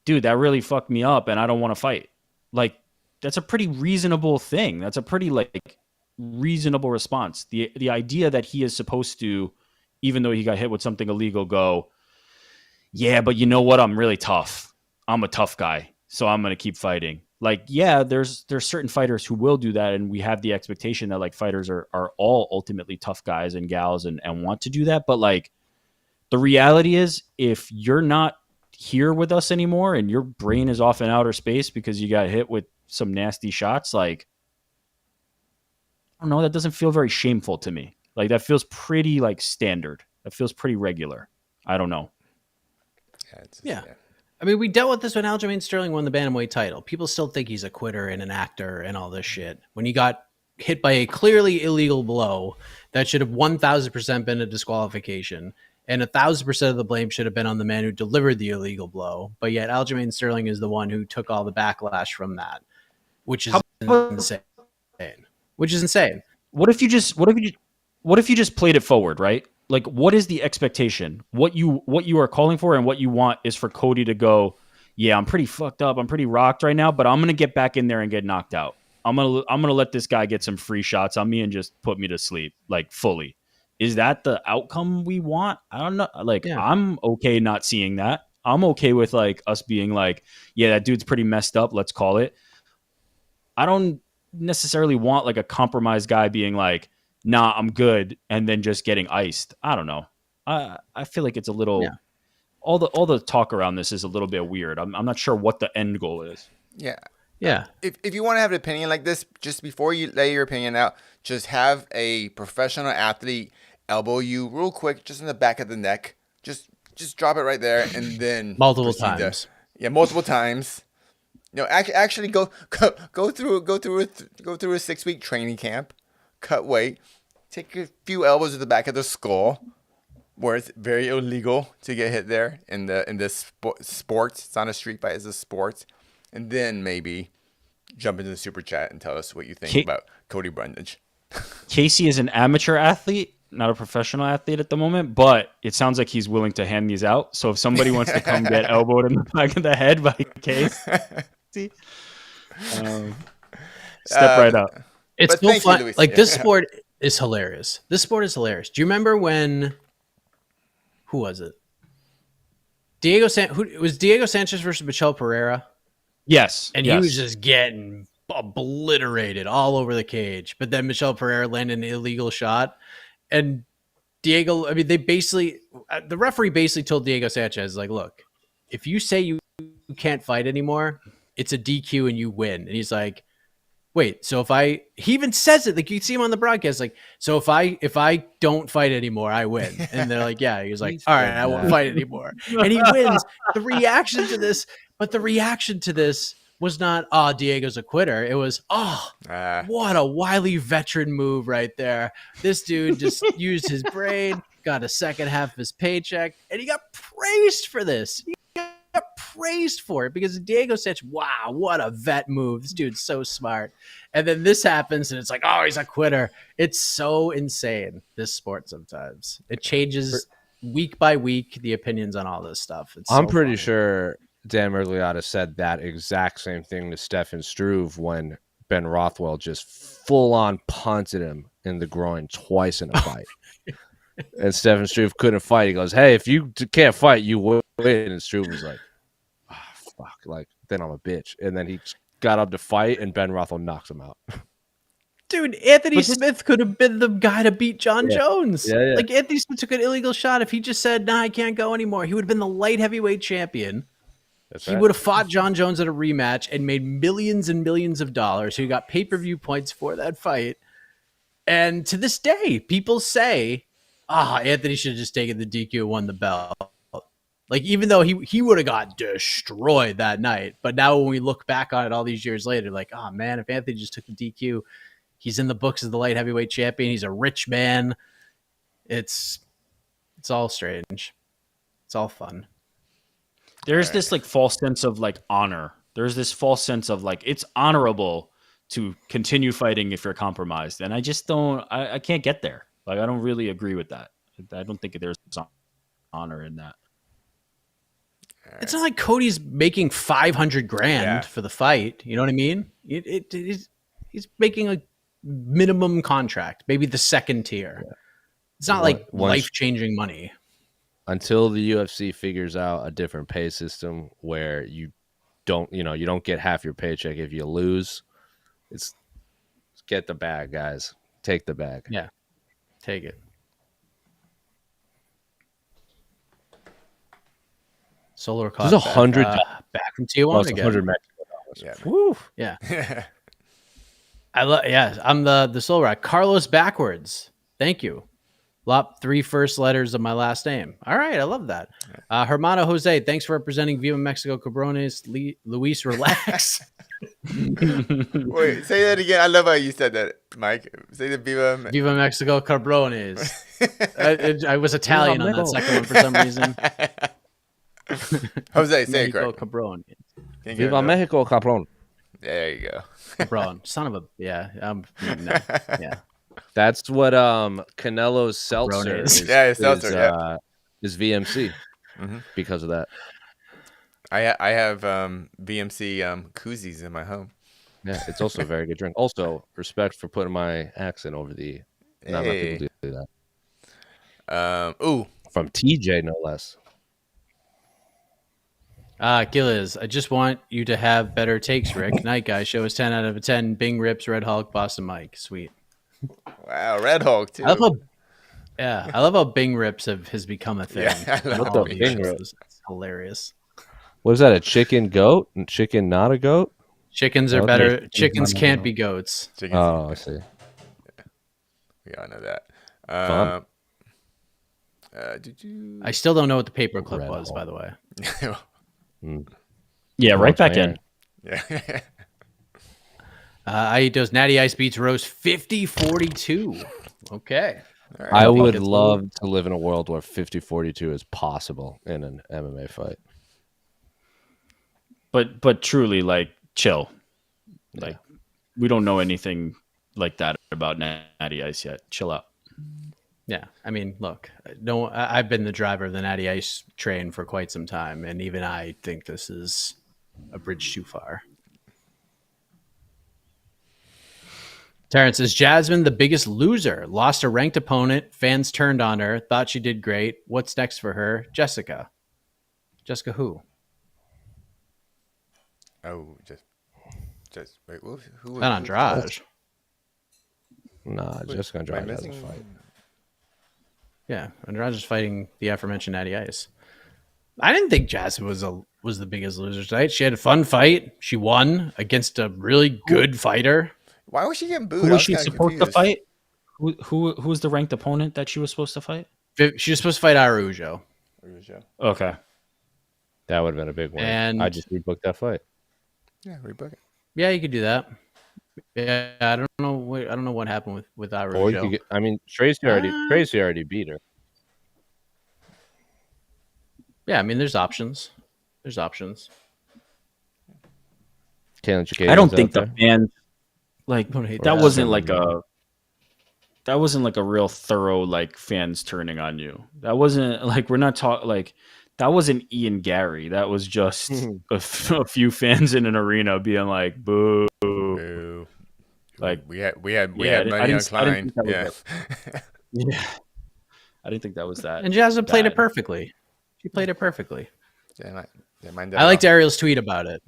dude, that really fucked me up and I don't want to fight. Like, that's a pretty reasonable thing. That's a pretty like reasonable response. The idea that he is supposed to, even though he got hit with something illegal, go, yeah, but you know what? I'm really tough. I'm a tough guy, so I'm going to keep fighting. Like, yeah, there's certain fighters who will do that, and we have the expectation that like fighters are all ultimately tough guys and gals and want to do that. But like, the reality is, if you're not here with us anymore and your brain is off in outer space because you got hit with some nasty shots, like, I don't know, that doesn't feel very shameful to me. Like, that feels pretty like standard. That feels pretty regular. I don't know. Yeah. I mean, we dealt with this when Aljamain Sterling won the bantamweight title. People still think he's a quitter and an actor and all this shit. When he got hit by a clearly illegal blow that should have 1,000% been a disqualification, and 1,000% of the blame should have been on the man who delivered the illegal blow. But yet Aljamain Sterling is the one who took all the backlash from that. which is How about- insane. Which is insane. What if you just played it forward, right? Like, what is the expectation? What you are calling for and what you want is for Cody to go, yeah, I'm pretty fucked up, I'm pretty rocked right now, but I'm gonna get back in there and get knocked out. I'm gonna let this guy get some free shots on me and just put me to sleep, like fully. Is that the outcome we want? I don't know. Like, Yeah. I'm okay not seeing that. I'm okay with like us being like, yeah, that dude's pretty messed up. Let's call it. I don't necessarily want like a compromised guy being like, nah, I'm good, and then just getting iced. I don't know. I feel like it's a little all the talk around this is a little bit weird. I'm not sure what the end goal is. Yeah. Yeah. If you want to have an opinion like this, just before you lay your opinion out, just have a professional athlete elbow you real quick, just in the back of the neck. Just drop it right there, and then Multiple proceed times. multiple times. You know, actually go through a 6-week training camp, cut weight, take a few elbows to the back of the skull, where it's very illegal to get hit there in this sports. It's not a street fight; it's a sport. And then maybe jump into the super chat and tell us what you think about Cody Brundage. Casey is an amateur athlete, not a professional athlete at the moment, but it sounds like he's willing to hand these out. So if somebody wants to come get elbowed in the back of the head by Casey, step right up. It's But so thank you, fun. Luis. Like, this sport is hilarious. This sport is hilarious. Do you remember when? Who was it? Who was Diego Sanchez versus Michel Pereira? Yes, And he was just getting obliterated all over the cage. But then Michel Pereira landed an illegal shot. And Diego, I mean, the referee basically told Diego Sanchez, like, look, if you say you can't fight anymore, it's a DQ and you win. And he's like, wait, so he even says it, like, you can see him on the broadcast, like, so if I don't fight anymore, I win. And they're like, yeah. He's like, all right, I won't fight anymore. And he wins. The reaction to this was not, oh, Diego's a quitter. It was, what a wily veteran move right there. This dude just used his brain, got a second half of his paycheck, and he got praised for this. He got praised for it because Diego said, wow, what a vet move. This dude's so smart. And then this happens, and it's like, oh, he's a quitter. It's so insane, this sport sometimes. It changes week by week, the opinions on all this stuff. I'm pretty sure Dan Mergliotta said that exact same thing to Stefan Struve when Ben Rothwell just full on punted him in the groin twice in a fight. And Stefan Struve couldn't fight. He goes, hey, if you can't fight, you win. And Struve was like, fuck, like, then I'm a bitch. And then he got up to fight, and Ben Rothwell knocks him out. Dude, Anthony Smith could have been the guy to beat John Jones. Yeah. Like, Anthony Smith took an illegal shot. If he just said, nah, I can't go anymore, he would have been the light heavyweight champion. He would have fought John Jones at a rematch and made millions and millions of dollars. He got pay-per-view points for that fight. And to this day, people say, Anthony should have just taken the DQ and won the belt. Like, even though he would have got destroyed that night. But now when we look back on it all these years later, like, oh, man, if Anthony just took the DQ, he's in the books as the light heavyweight champion. He's a rich man. It's all strange. It's all fun. There's this like false sense of like honor. There's this false sense of like it's honorable to continue fighting if you're compromised. And I just I can't get there. Like, I don't really agree with that. I don't think there's honor in that. It's not like Cody's making $500,000 for the fight. You know what I mean? He's making a minimum contract, maybe the second tier. Yeah. It's not like life-changing money. Until the UFC figures out a different pay system where you don't get half your paycheck if you lose. It's get the bag, guys. Take the bag. Yeah. Take it. Solar cost. There's $100 back from Tijuana again. $100 Yeah. Woo. Yeah. I'm the Soul Rock. Carlos backwards. Thank you. Lop 3 first letters of my last name. All right, I love that. Hermano Jose, thanks for representing Viva Mexico Cabrones. Luis, relax. Wait, say that again. I love how you said that, Mike. Say the Viva Mexico Cabrones. I was Italian on that second one for some reason. Jose, say it correct. Cabrones. Viva Mexico Cabron. There you go. Bro, son of a no, yeah. That's what Canelo's seltzer Cabrones. is, Yeah, it's seltzer, yeah. is VMC Mhm. because of that. I have VMC koozies in my home. Yeah, it's also a very good drink. Also, respect for putting my accent over the. Not many people do that. Ooh, From TJ, no less. Gilliz, I just want you to have better takes, Rick. Night guy, show us 10 out of 10. Bing Rips, Red Hulk, Boston Mike. Sweet. wow, Red Hulk too. I love how Bing Rips has become a thing. Yeah, I love the Bing Bing Rips. Rips? It's hilarious. What is that? A chicken goat? And chicken not a goat? Chickens are Oh, better. yeah, Chickens chickens can't are- be goats. Chickens. Oh, I see. We all know that. Fun. Did you? I still don't know what the paperclip Red was, Hulk. by the way. Yeah, Who right wants my back in. hair? Yeah. Aitos Natty Ice beats Rose 50-42. Okay. All right. I think would it's love to live in a world where 50-42 is possible in an MMA fight. But truly, like, chill. Like, we don't know anything like that about Natty Ice yet. Chill out. Yeah. I mean, look, I've been the driver of the Natty Ice train for quite some time, and even I think this is a bridge too far. Terrence, is Jasmine the biggest loser? Lost a ranked opponent. Fans turned on her. Thought she did great. What's next for her? Jessica. Jessica who? Oh, just wait. Who? Not Andrade. Nah, Jessica Am I Andrade has a missing? fight. Yeah, Andrade is fighting the aforementioned Natty Ice. I didn't think Jasmine was the biggest loser tonight. She had a fun fight. She won against a really good fighter. Why was she getting booed? Who I was was she kinda supposed to confused. fight? Who was the ranked opponent that she was supposed to fight? She was supposed to fight Araujo. Okay. That would have been a big win. And- I just rebooked that fight. Yeah, rebook it. Yeah, you could do that. Yeah, I don't know. I don't know what happened with Araujo. Or you could get, I mean, Tracy already beat her. Yeah, I mean, there's options. There's options. Kalen Chikadze's I don't out think the there. fans like Don't hate that that. wasn't like a real thorough like fans turning on you. That wasn't like we're not talking like that wasn't Ian Gary. That was just a few fans in an arena being like boo. Boo. Like we had yeah, I money didn't- on I didn't Klein. think that was Yeah. Yeah. I didn't think that was that. And Jasmine played it bad. perfectly. She played it perfectly. Mind I liked Ariel's tweet about it.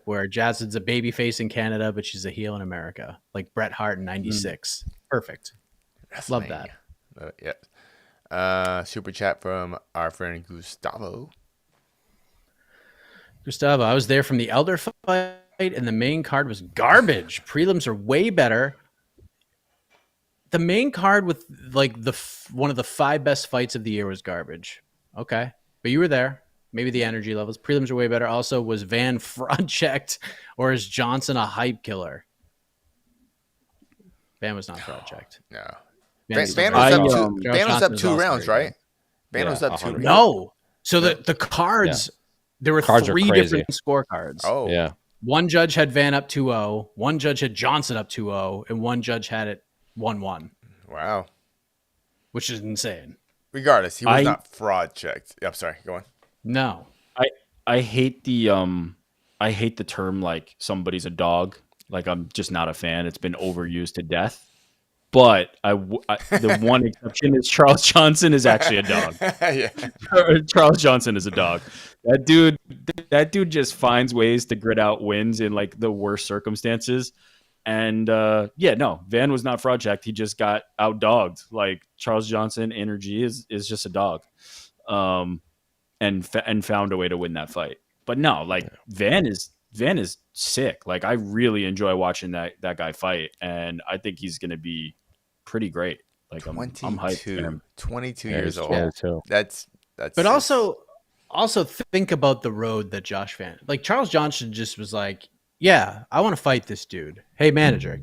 Where Jasmine's a baby face in Canada, but she's a heel in America. Like Bret Hart in '96. Perfect. Love that. Yeah. Super chat from our friend Gustavo. Gustavo, I was there from the Elder fight, and the main card was garbage. Prelims are way better. The main card with like one of the 5 best fights of the year was garbage. Okay, but you were there. Maybe the energy levels. Prelims are way better. Also, was Van fraud checked, or is Johnson a hype killer? Van was not fraud checked. No. Van Van was was still up very two. good. Van was up Josh 2 Johnson's rounds, also very right? Van Yeah, was up 2 100. rounds. No. So the cards, there were Cards are 3 crazy. different scorecards. Oh. Yeah. One judge had Van up 2-0, one judge had Johnson up 2-0, and one judge had it 1-1, Wow. which is insane. Regardless, he was I- not fraud checked. I'm sorry. Go on. No. I hate the term like somebody's a dog. Like I'm just not a fan. It's been overused to death. But the one exception is Charles Johnson is actually a dog. Yeah. Charles Johnson is a dog. That dude just finds ways to grit out wins in like the worst circumstances. And Van was not fraud checked. He just got outdogged. Like Charles Johnson energy is just a dog. And found a way to win that fight. But no, like Van is sick. Like I really enjoy watching that guy fight, and I think he's gonna be pretty great. Like I'm hyped for him. 22 Yeah, years he's old. 22. That's But also think about the road that Josh Van, like Charles Johnson just was like, yeah, I want to fight this dude. Hey, manager,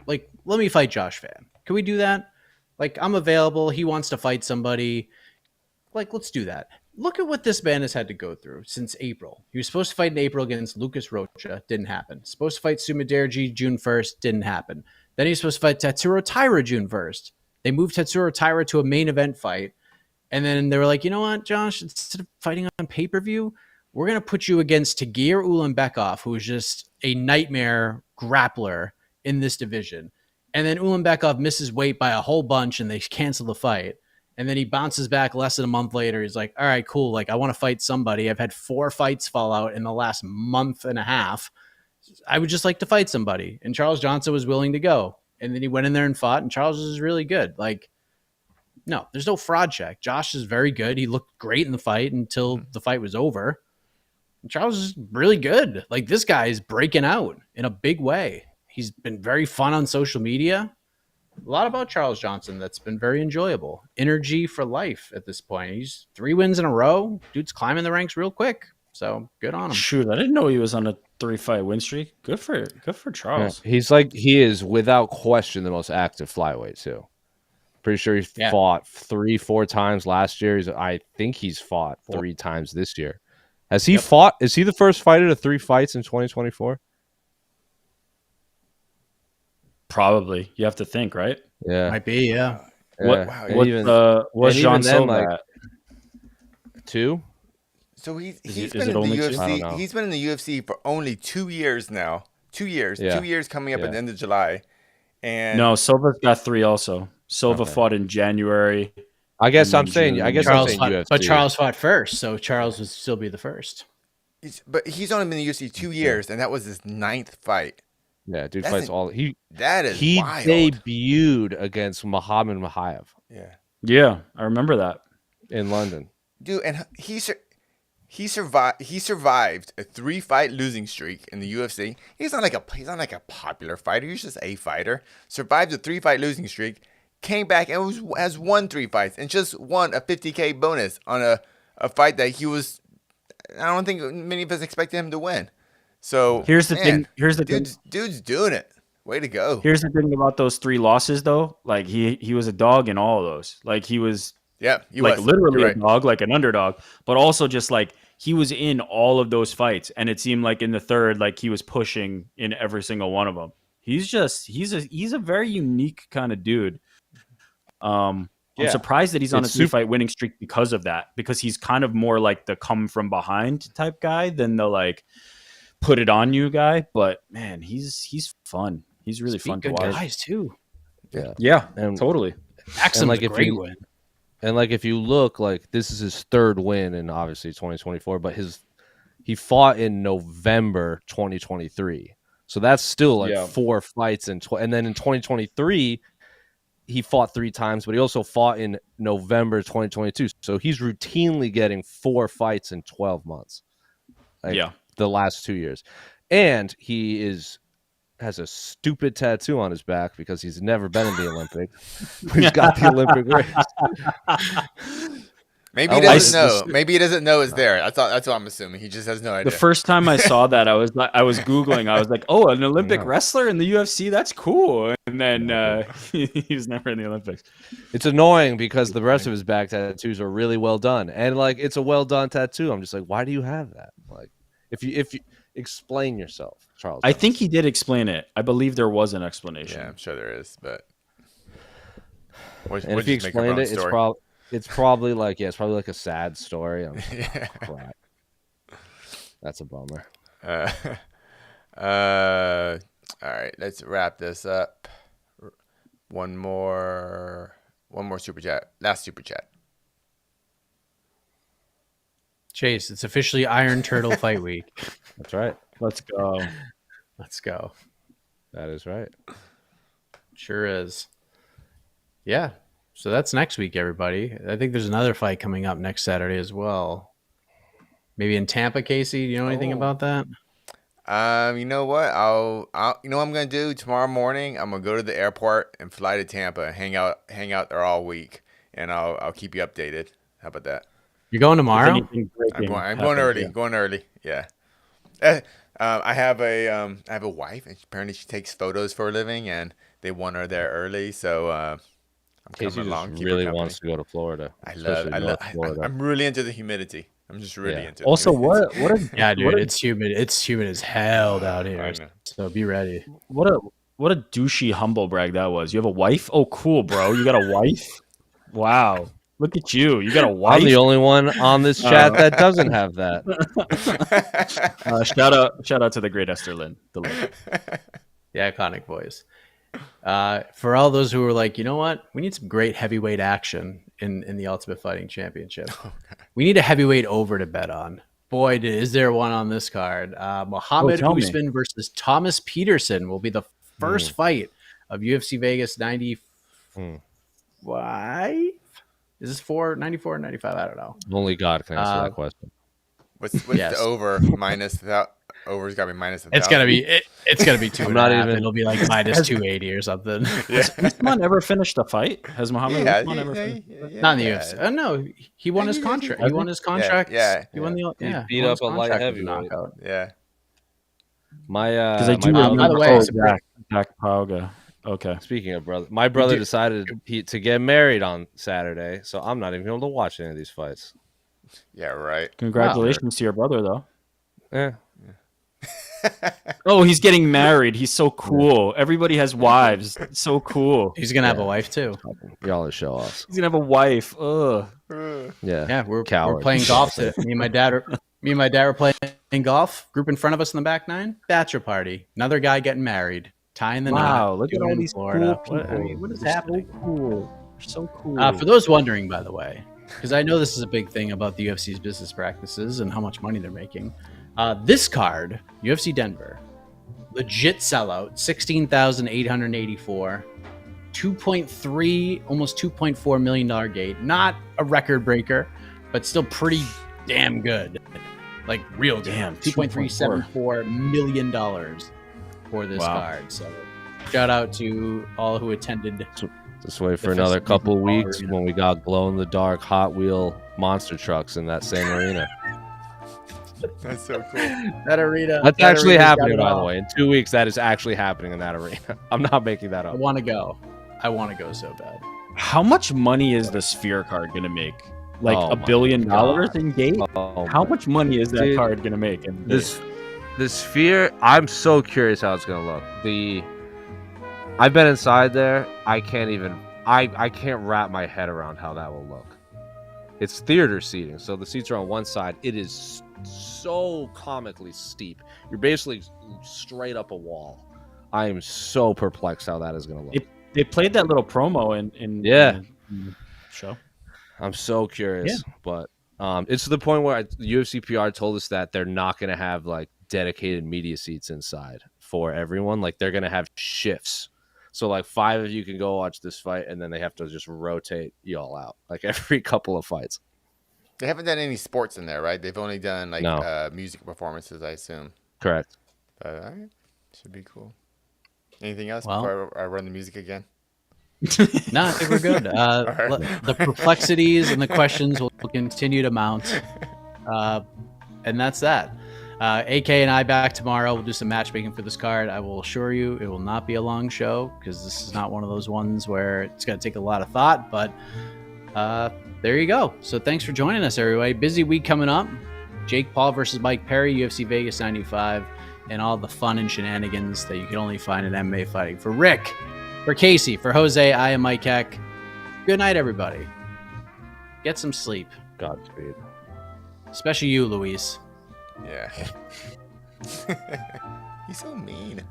like, let me fight Josh Van. Can we do that? Like, I'm available. He wants to fight somebody. Like, let's do that. look at what this man has had to go through since April. He was supposed to fight in April against Lucas Rocha. Didn't happen. Supposed to fight Sumiderji June 1st. Didn't happen. Then he was supposed to fight Tatsuro Taira June 1st. They moved Tatsuro Taira to a main event fight. And then they were like, you know what, Josh, instead of fighting on pay-per-view, we're going to put you against Tagir Ulanbekov, who is just a nightmare grappler in this division. And then Ulanbekov misses weight by a whole bunch and they cancel the fight. And then he bounces back less than a month later. He's like, all right, cool. Like, I want to fight somebody. I've had 4 fights fall out in the last month and a half. I would just like to fight somebody. And Charles Johnson was willing to go. And then he went in there and fought, and Charles is really good. Like, no, there's no fraud check. Josh is very good. He looked great in the fight until the fight was over. And Charles is really good. Like, this guy is breaking out in a big way. He's been very fun on social media. A lot about Charles Johnson that's been very enjoyable. Energy for life at this point. He's 3 wins in a row. Dude's climbing the ranks real quick. So good on him. Shoot, I didn't know he was on a 3-fight win streak. Good for Charles. Yeah. He is without question the most active flyweight too. Pretty sure he fought 3-4 times last year. I think he's fought 3 times this year. Has he fought? Is he the first fighter to 3 fights in 2024? Probably. You have to think, right? Yeah, Might be. Yeah. What's Jean Silva at? 2? So he's Is been it in the only 2? UFC. He's been in the UFC for only 2 years now. 2 years. Yeah. 2 years coming up at the end of July. And No, Silva's got 3 also. Silva fought in January. I guess I'm June. saying Charles fought, UFC. but Charles fought first, so Charles would still be the first. but he's only been in the UFC 2 years, and that was his 9th fight. Yeah, dude That's fights all. That is He wild. debuted against Muhammad Mahayev Yeah, I remember that. in London. Dude, and he survived a 3-fight losing streak in the UFC. He's not like a popular fighter. He's just a fighter. Survived a 3-fight losing streak, came back and has won 3 fights and just won a $50K bonus on a fight that I don't think many of us expected him to win. So Here's the thing. Dude's doing it. Way to go. Here's the thing about those 3 losses, though. Like he was a dog in all of those. Like he was literally a dog, like an underdog, but also just like he was in all of those fights, and it seemed like in the 3rd, like he was pushing in every single one of them. He's a very unique kind of dude. I'm surprised that he's on a 3-fight winning streak because of that. Because he's kind of more like the come from behind type guy than the like put it on you guy. But man, he's fun. He's really fun to watch. Guys too. Yeah, And totally. Axum's like a great win. And like if you look, like this is his 3rd win in obviously 2024, but he fought in November 2023. So that's still like 4 fights and then in 2023 he fought 3 times, but he also fought in November 2022. So he's routinely getting 4 fights in 12 months. The last 2 years. And he has a stupid tattoo on his back because he's never been in the Olympics. He's got the Olympic race. Maybe he doesn't know. Maybe he doesn't know it's there. That's what I'm assuming. He just has no idea. The first time I saw that, I was Googling. I was like, oh, an Olympic wrestler in the UFC? That's cool. And then he was never in the Olympics. It's annoying because the rest of his back tattoos are really well done. And like, it's a well done tattoo. I'm just like, why do you have that? Like, if you explain yourself, Charles. I think he did explain it. I believe there was an explanation. Yeah, I'm sure there is. But if he explained it, it's probably like it's probably like a sad story. I'm crap. That's a bummer. All right, let's wrap this up. One more super chat. Last super chat. Chase, it's officially Iron Turtle Fight Week. That's right. Let's go. Let's go. That is right. Sure is. Yeah. So that's next week, everybody. I think there's another fight coming up next Saturday as well. Maybe in Tampa, Casey. Do you know anything about that? You know what? I'll you know what I'm gonna do tomorrow morning? I'm gonna go to the airport and fly to Tampa and hang out there all week, and I'll keep you updated. How about that? You're going tomorrow? I'm going early. Yeah. Going early. Yeah. I have a wife, and apparently she takes photos for a living, and they want her there early, so I'm Casey coming along. just Keep her really company. wants to go to Florida. I especially love. North Florida. I'm really into the humidity. I'm just really Yeah. into. The Also, humidity. what a Yeah, dude, what a, it's humid. It's humid as hell down I here. know. So be ready. what a douchey humble brag that was. You have a wife? Oh, cool, bro. You got a wife? Wow. Look at you. You got a wife? I'm the only one on this chat that doesn't have that. Shout out to the great Esther Lynn. The legend. The iconic voice. For all those who are like, you know what? We need some great heavyweight action in the Ultimate Fighting Championship. We need a heavyweight over to bet on. Boy, is there one on this card. Mohammed tell me. Usman versus Thomas Peterson will be the first fight of UFC Vegas 95. Is this 94 or 95? I don't know. Only God can answer that question. What's Yes. the over minus that? Over's got to be minus 1,000. It's gonna be it's gonna be two. I'm and a not half. even- It'll be like minus 280 or something. Has Usman ever finished a fight? Has Muhammad Usman ever finished? Not in the UFC. No, he won his contract. He won his contract. yeah, He won the. Yeah, He he beat won up his a light contract with heavyweight. knockout. Yeah. Because My I do my remember. by the way, Zach Pauga. Okay. speaking of brother, my brother decided to get married on Saturday, so I'm not even able to watch any of these fights. Yeah. Right. Congratulations to your brother, though. Yeah. Oh, he's getting married. He's so cool. Everybody has wives. It's so cool. He's gonna have a wife too. Y'all are show offs. He's gonna have a wife. Ugh. Yeah. Yeah, we're Coward. playing golf today. Me and my dad are playing golf. Group in front of us in the back nine. Bachelor party. Another guy getting married. Tying the knot. Wow, look at doing all in these Florida. cool people. What is They're happening? So cool. They're so cool. For those wondering, by the way, because I know this is a big thing about the UFC's business practices and how much money they're making. This card, UFC Denver, legit sellout, 16,884, 2.3, almost $2.4 million gate. Not a record breaker, but still pretty damn good. Like real good. Damn, $2.374 million for this Wow. card. So shout out to all who attended. Just wait for The another festivities couple in the weeks arena. when we got glow in the dark Hot Wheel monster trucks in that same arena. That's so cool. That arena. That's that actually arena's got happening, it by the all. way. In 2 weeks, that is actually happening in that arena. I'm not making that I up. want to go. I want to go so bad. How much money is the Sphere card gonna make? Like Oh $1 my billion God. in gate? Oh, How much money is that Dude, card gonna make? In this sphere, I'm so curious how it's gonna look. I've been inside there. I can't even. I can't wrap my head around how that will look. It's theater seating, so the seats are on one side. It is so comically steep. You're basically straight up a wall. I am so perplexed how that is gonna look. They played that little promo in Yeah. the show. I'm so curious, but it's to the point where UFC PR told us that they're not going to have like dedicated media seats inside for everyone. Like they're going to have shifts. So like 5 of you can go watch this fight, and then they have to just rotate y'all out like every couple of fights. They haven't done any sports in there, right? They've only done like No. music performances, I assume. Correct. But all right, should be cool. Anything else Well- before I run the music again? No, I think we're good. right. The perplexities and the questions will continue to mount. And that's that. AK and I back tomorrow. We'll do some matchmaking for this card. I will assure you it will not be a long show because this is not one of those ones where it's going to take a lot of thought. But there you go. So thanks for joining us, everybody. Busy week coming up. Jake Paul versus Mike Perry, UFC Vegas 95, and all the fun and shenanigans that you can only find in MMA fighting. For Rick, for Casey, for Jose, I am Mike Heck. Good night, everybody. Get some sleep, Godspeed. especially you, Luis. Yeah. He's so mean.